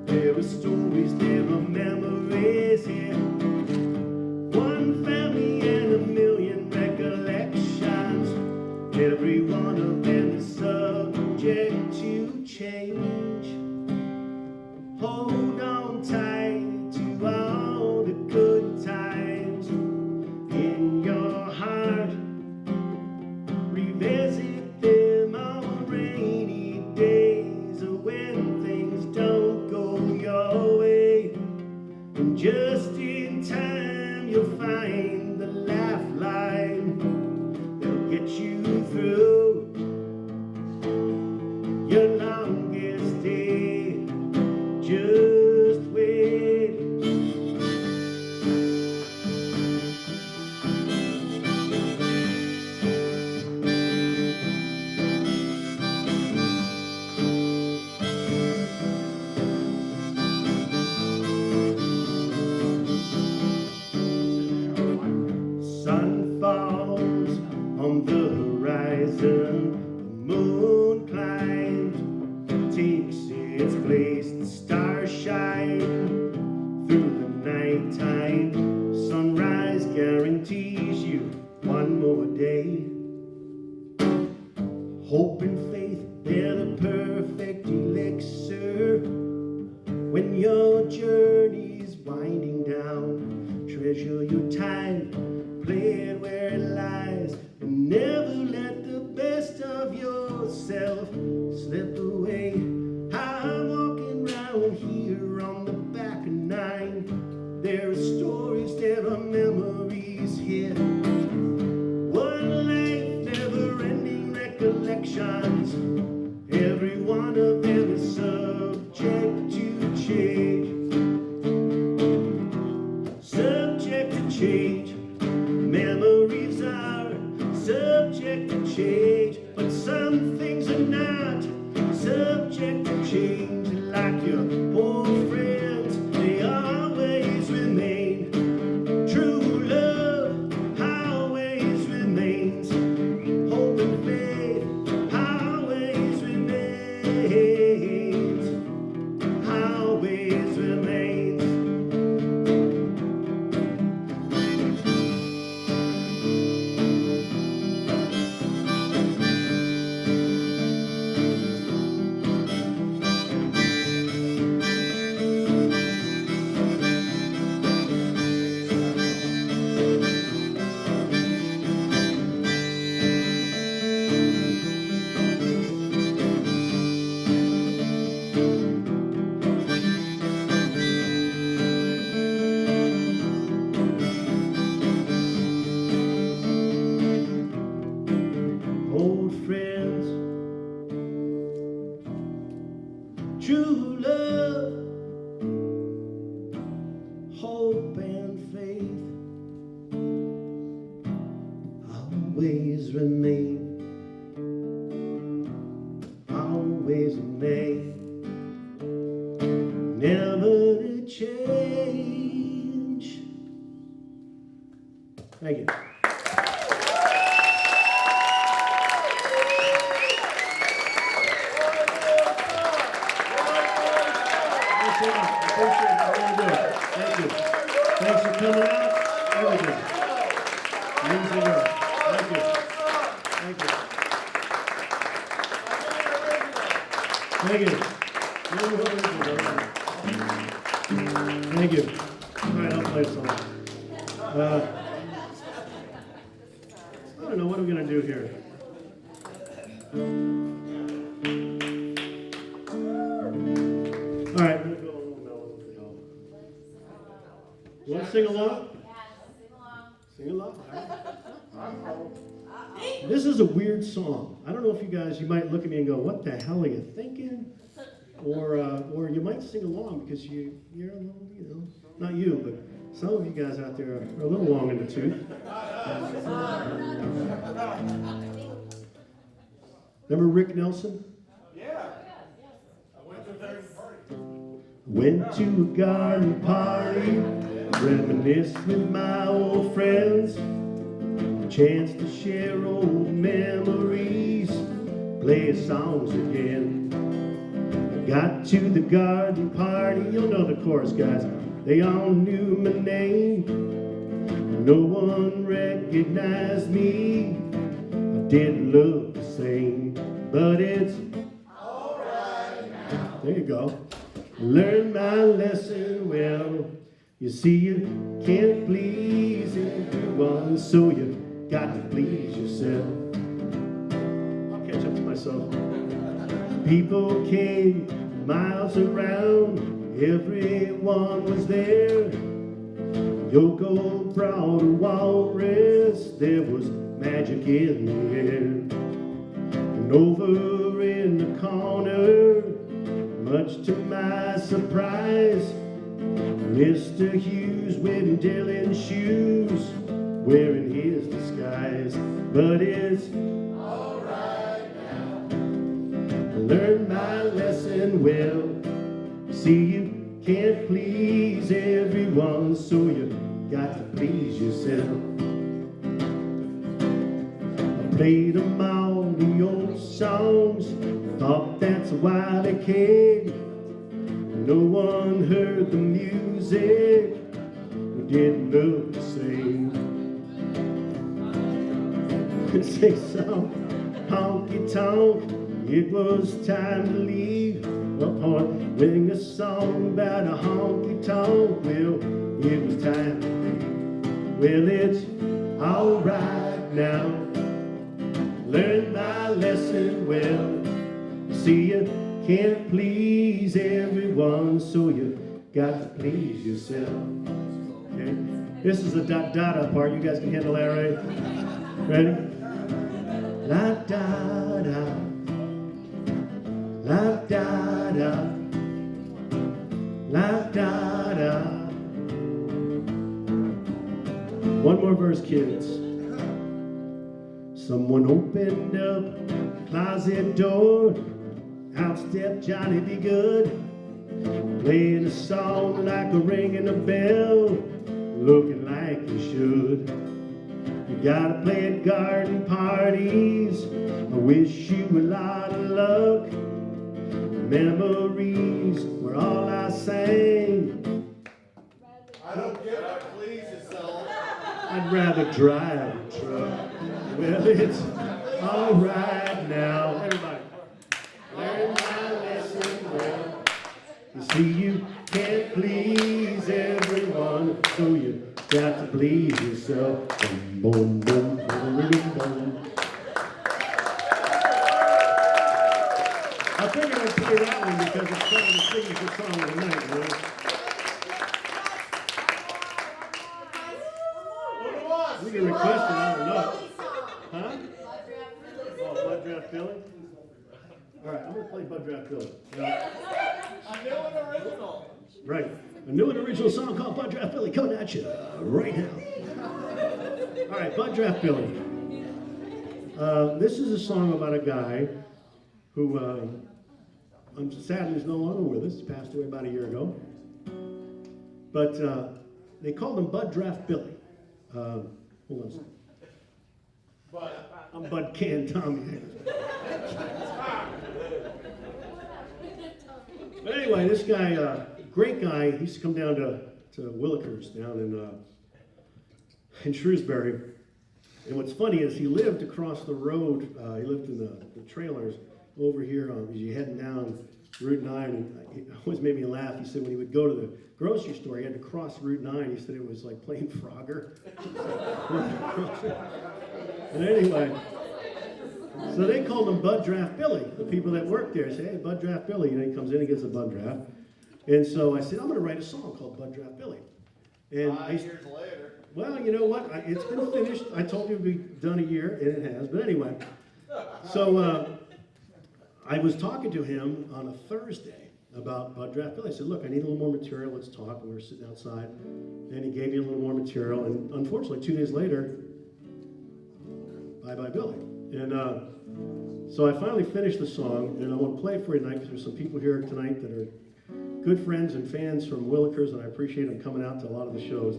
There are stories, there are memories, treasure your time, play it where it lies, and never let the best of yourself slip away. I'm walking round here on the back of 9. There are stories, there are memories here. One life, never-ending recollections. Every one of them is subject to change. Subject to change. Memories are subject to change, but some things are not subject to change. Like your old friends, they always remain. True love always remains. Hope and faith always remains. Always remains. Old friends, true love, hope and faith always remain, always remain, never to change. Thank you. Thank you. Thanks for coming out. Everything. Ladies and gentlemen, thank you. Thank you. Thank you. Thank you. All right, I'll play a song. I don't know what I'm going to do here. All right, I'm going to go a little mellow for y'all. You want to sing along? Sing along. All right. This is a weird song. I don't know if you guys, you might look at me and go, what the hell are you thinking? Or you might sing along because you're a little, not you, but some of you guys out there are a little long in the tooth. Remember Rick Nelson? Yeah. I went to their party. Went to a garden party, reminisced with my old friends, chance to share old memories, play songs again. Got to the garden party, you'll know the chorus, guys. They all knew my name, no one recognized me. I didn't look the same, but it's alright now. There you go. Learned my lesson well. You see, you can't please everyone, so you got to please yourself. I'll catch up to myself. People came miles around, everyone was there. Yoko brought a walrus, there was magic in the air. And over in the corner, much to my surprise, Mr. Hughes with Dylan's shoes, wearing his disguise. But it's alright now. I learned my lesson well. See, you can't please everyone, so you got to please yourself. I played them all the old songs, thought that's why they came. No one heard the music, we didn't look the same. Sing some honky tonk, it was time to leave. Upon winning a song about a honky tonk, well, it was time to leave. Well, it's alright now. Learned my lesson well. See, you can't please everyone, so you got to please yourself. Okay? This is the da-da part. You guys can handle that, right? Ready? La-da-da. La-da-da. La-da-da. One more verse, kids. Someone opened up the closet door. Out stepped Johnny B. Good, playing a song like a ringing a bell, looking like you should. You gotta play at garden parties. I wish you a lot of luck. Memories were all I sang. I don't get it, please yourself. I'd rather drive a truck. Well, it's all right now. Everybody, learn my lesson well. You see, you can't please everyone, so you got to please yourself. Boom, boom, boom, boom, boom. I figured I'd play that one because it's kind of the signature song of the night, you know? We can request it, I don't know. Huh? Oh, Bud Draft Billy? All right, I'm going to play Bud Draft Billy. A new and original. Right. A new and original song called Bud Draft Billy coming at you right now. All right, Bud Draft Billy. This is a song about a guy who, sadly, is no longer with us. He passed away about a year ago. But they called him Bud Draft Billy. Hold on a second. I'm Bud Can Tommy. But anyway, this guy, great guy, he used to come down to Willikers down in Shrewsbury. And what's funny is he lived across the road. He lived in the trailers over here as you're heading down Route 9. And it always made me laugh. He said when he would go to the grocery store, he had to cross Route 9. He said it was like playing Frogger. And anyway, so they called him Bud Draft Billy. The people that worked there say, hey, Bud Draft Billy. You know, he comes in and gets a Bud Draft. And so I said, I'm going to write a song called Bud Draft Billy. And 5 years later. well, you know what? It's been finished. I told you it would be done a year, and it has. But anyway, so I was talking to him on a Thursday about Bud Draft Billy. I said, look, I need a little more material. Let's talk. And we were sitting outside, and he gave me a little more material. And unfortunately, 2 days later, bye-bye Billy. And so I finally finished the song, and I want to play it for you tonight because there's some people here tonight that are good friends and fans from Willikers, and I appreciate them coming out to a lot of the shows.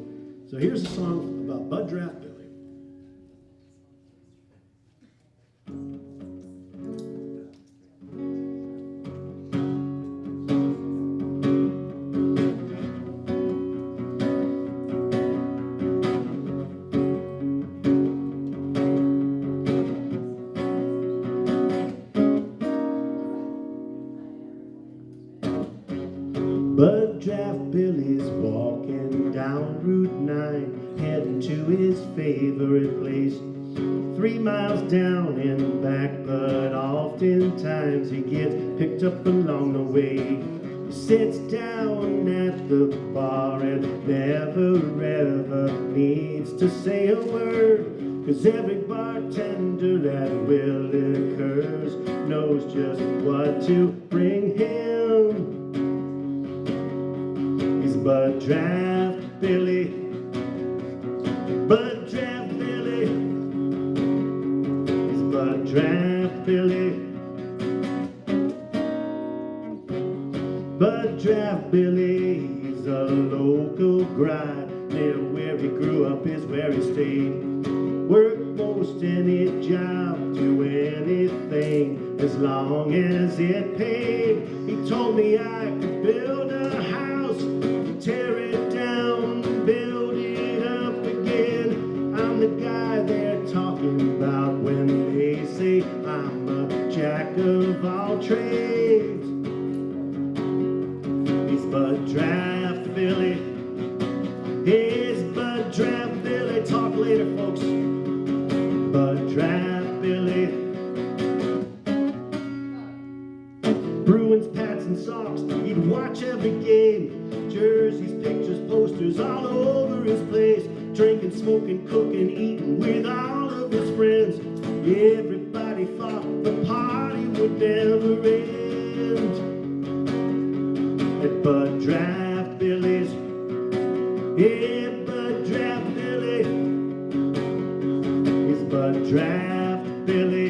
So here's a song about Bud Draft Billy. Bud Draft Billy's walking down Route 9, heading to his favorite place. 3 miles down and back, but oftentimes he gets picked up along the way. He sits down at the bar and never ever needs to say a word, 'cause every bartender at Willikers knows just what to bring him. He's Bud Draft Billy, Bud Draft Billy. He's Bud Draft Billy, Bud Draft Billy. He's a local gride, near where he grew up is where he stayed. Work most any job, do anything as long as it paid. He told me I could build a house, tear it down, build it up again. I'm the guy they're talking about when they say I'm a jack of all trades. He's Bud Draft Billy, he's Bud Draft Billy. later, folks. Bud Draft Billy. Bruins, Pats, and socks. He'd watch every game. Jerseys, pictures, posters all over his place. Drinking, smoking, cooking, eating with all of his friends. Everybody thought the party would never end. At Bud Draft Billy's. Yeah, Bud Draft Billy. He's Bud Draft Billy.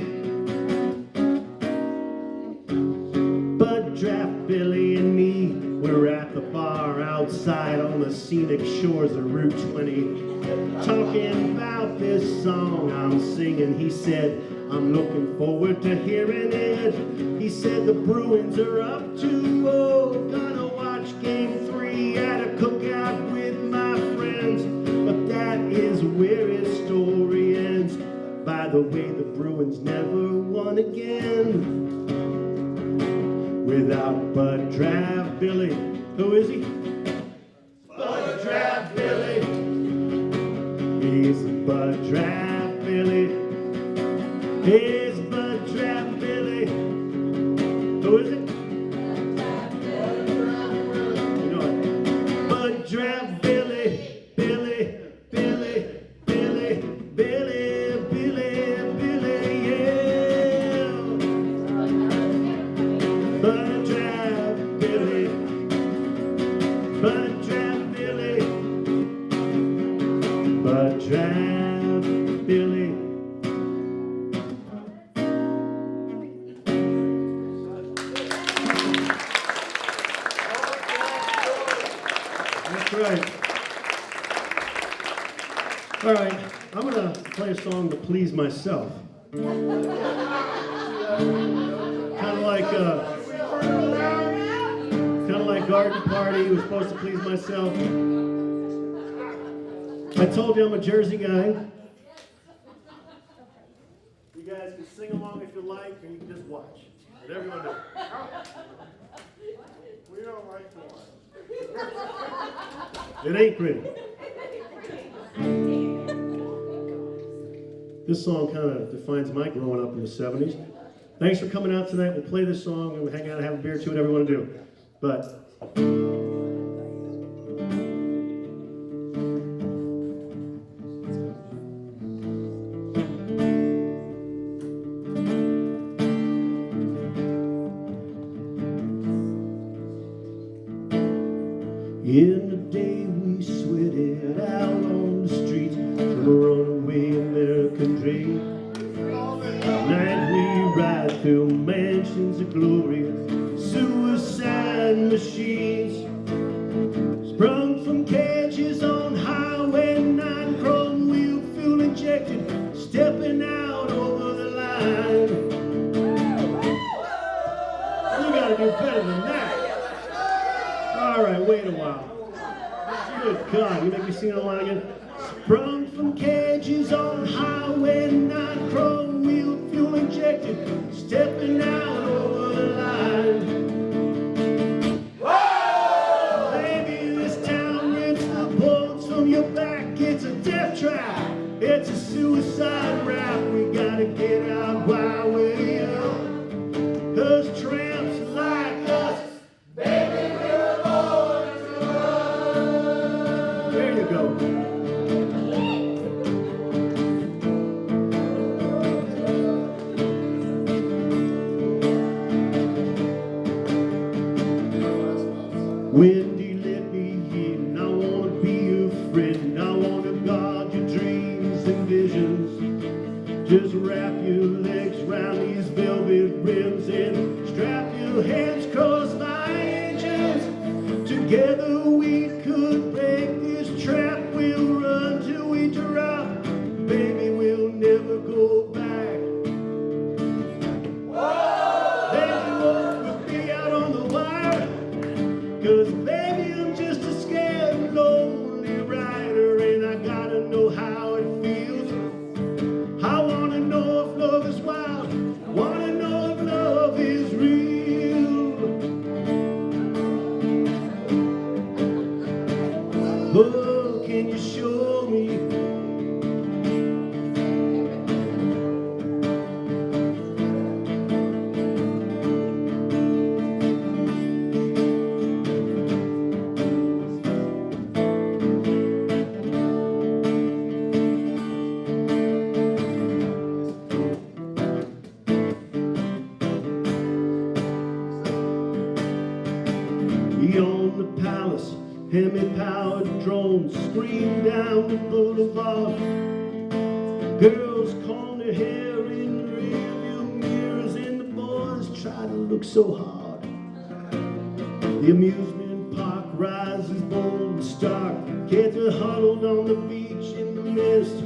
Bud Draft Billy and me were at the bar outside on the scenic shores of Route 20, talking about this song I'm singing. He said, I'm looking forward to hearing it. He said the Bruins are up 2-0, gonna watch game 3 at a cookout with my friends. But that is where his story ends. By the way, the Bruins never won again without Bud Draft Billy. Who is he? Bud Draft Billy. He's Bud Draft Billy. He's Bud Draft Billy. Who is it? You know it. Bud Draft Billy. Billy, Billy, Billy, Billy, Billy, Billy, yeah. Bud Draft Billy. Bud Draft Billy. Bud Draft Billy. That's right. All right, I'm gonna play a song to please myself. Kind of like Garden Party. Was supposed to please myself. I told you I'm a Jersey guy. You guys can sing along if you like, or you can just watch. Whatever you want to do. We don't like to watch. It ain't pretty. This song kind of defines my growing up in the 70s. Thanks for coming out tonight. We'll play this song and we'll hang out and have a beer too, whatever you want to do. But in the day we sweated out on the streets from a runaway American dream. Night we ride through mansions of glory, suicide machines, sprung from cages on Highway 9, chrome wheel, fuel injected, stepping out over the line. You gotta do better than that. All right, wait a while. Good God, you make me sing it along again. Sprung from cages on Highway 9, chrome wheel, fuel injected, stepping out over the line. Whoa! Baby, this town rips the bullets from your back. It's a death trap. It's a suicide rap. We gotta get out while we're young. 'Cause tramps like us, baby, we're born to run. There you go. Wendy, let me in. I wanna be your friend. I wanna guard your dreams and visions. Just wrap your legs round these velvet rims and strap your hands across my engines. Together we could break this trap. We'll run till we drop. Baby, we'll never go back. Then you won't put me out on the wire. 'Cause baby, I'm just a scared, lonely rider, and I gotta know how it feels. I wanna know if love is wild, wanna know if love is real. Oh, can you show me high-powered drones scream down the boulevard. Girls comb their hair in rearview mirrors, and the boys try to look so hard. The amusement park rises bold and stark. Kids are huddled on the beach in the mist.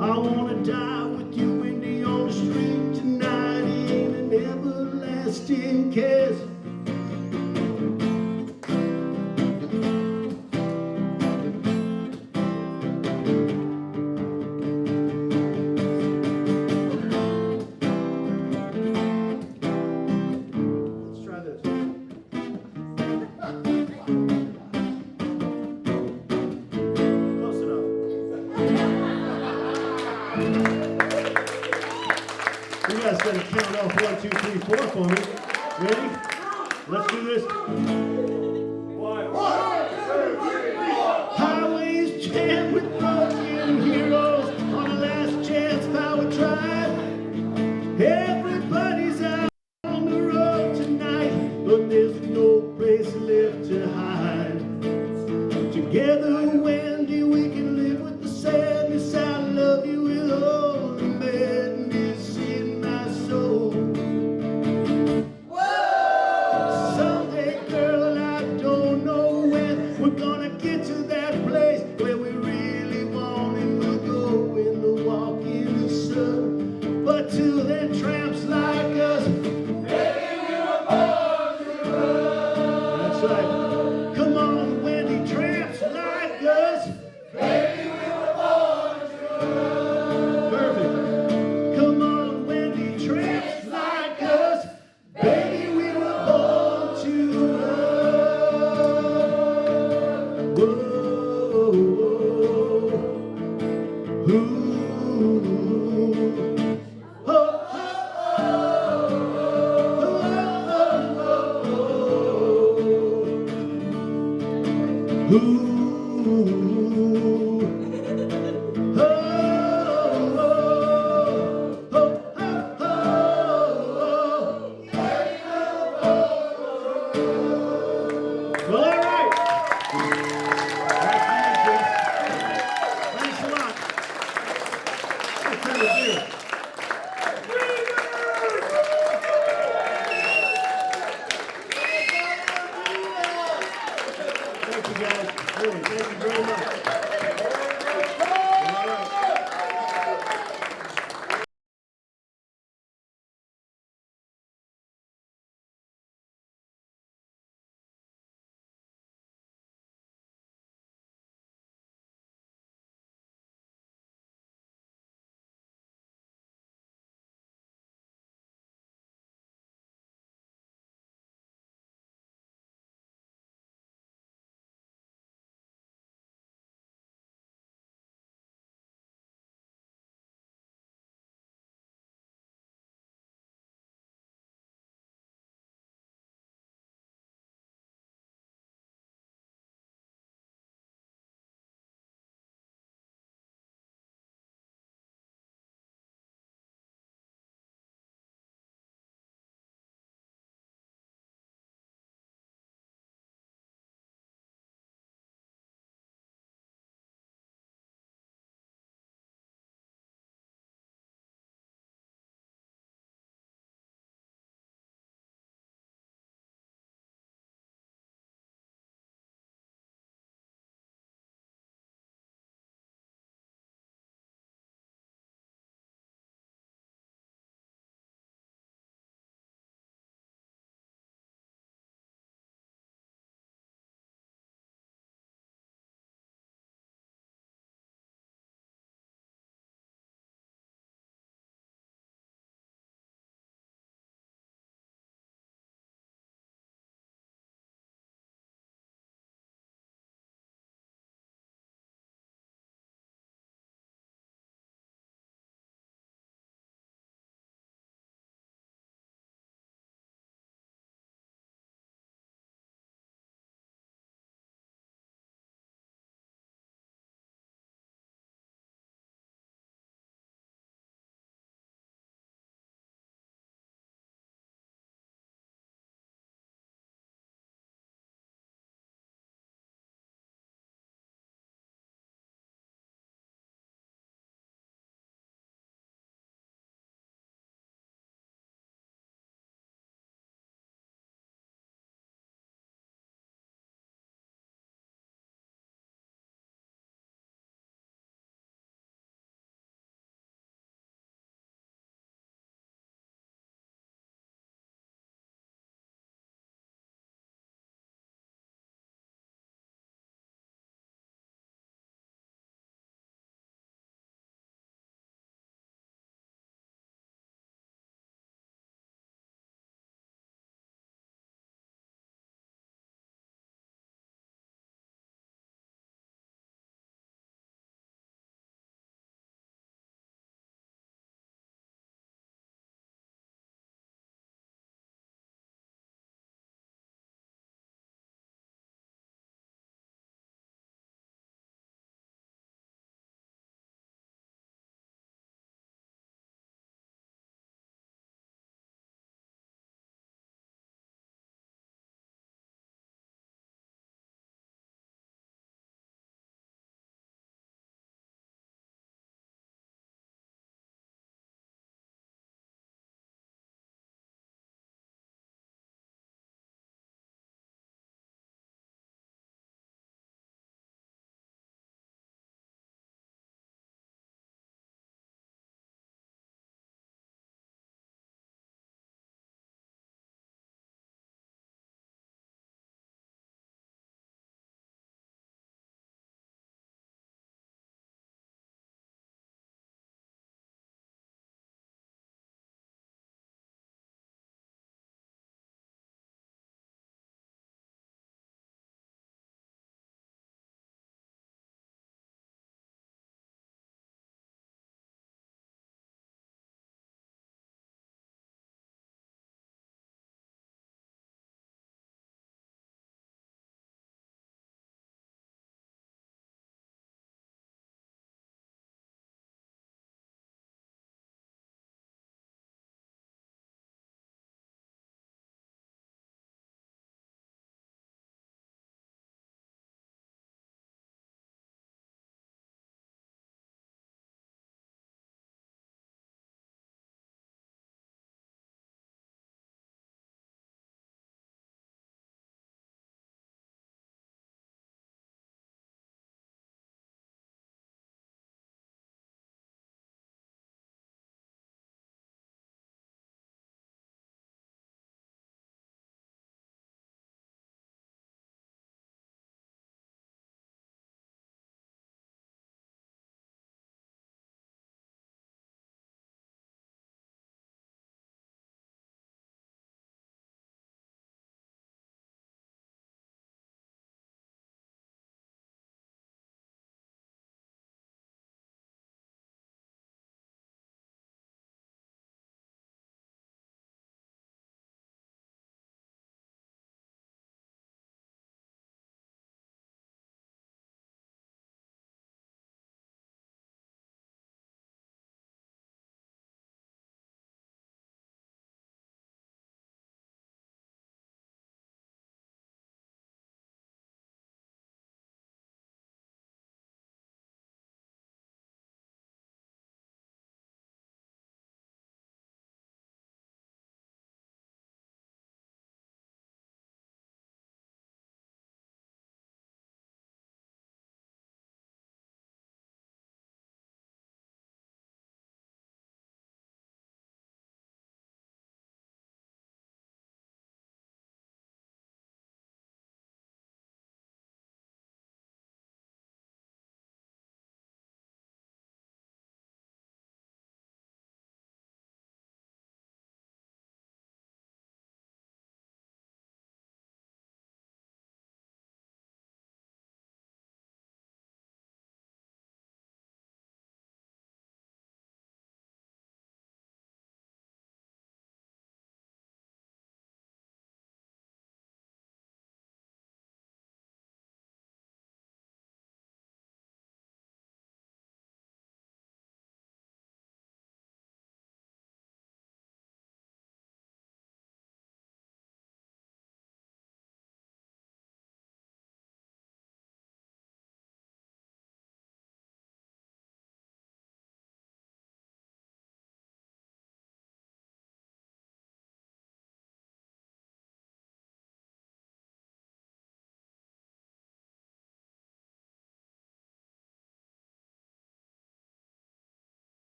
I wanna die with you, Wendy, on the street tonight in an everlasting kiss. Let's try this. Close enough. You guys gotta count off 1, 2, 3, 4 for me. Ready? Let's do this. Highways jammed with broken heroes on a last chance power drive. Everybody's out on the road tonight, but there's no place left to hide. Together, Wendy, we can live with the sadness. I love you with all the madness in my soul. Someday, girl, I don't know when we're gonna get to that place where we really want it. We'll go in the walk in the sun. But till then, tramps like us, that's right. Come on, Wendy, tramps like us. Perfect. Come on, Wendy, tramps like us. Baby, we were born to love. Whoa, whoa, ooh. Oh, oh, oh, oh, oh, oh. Ooh. Oh, oh, oh, oh, oh. Well, all right. Thanks a lot. What kind of deal? Thank you, guys. Really, thank you very much.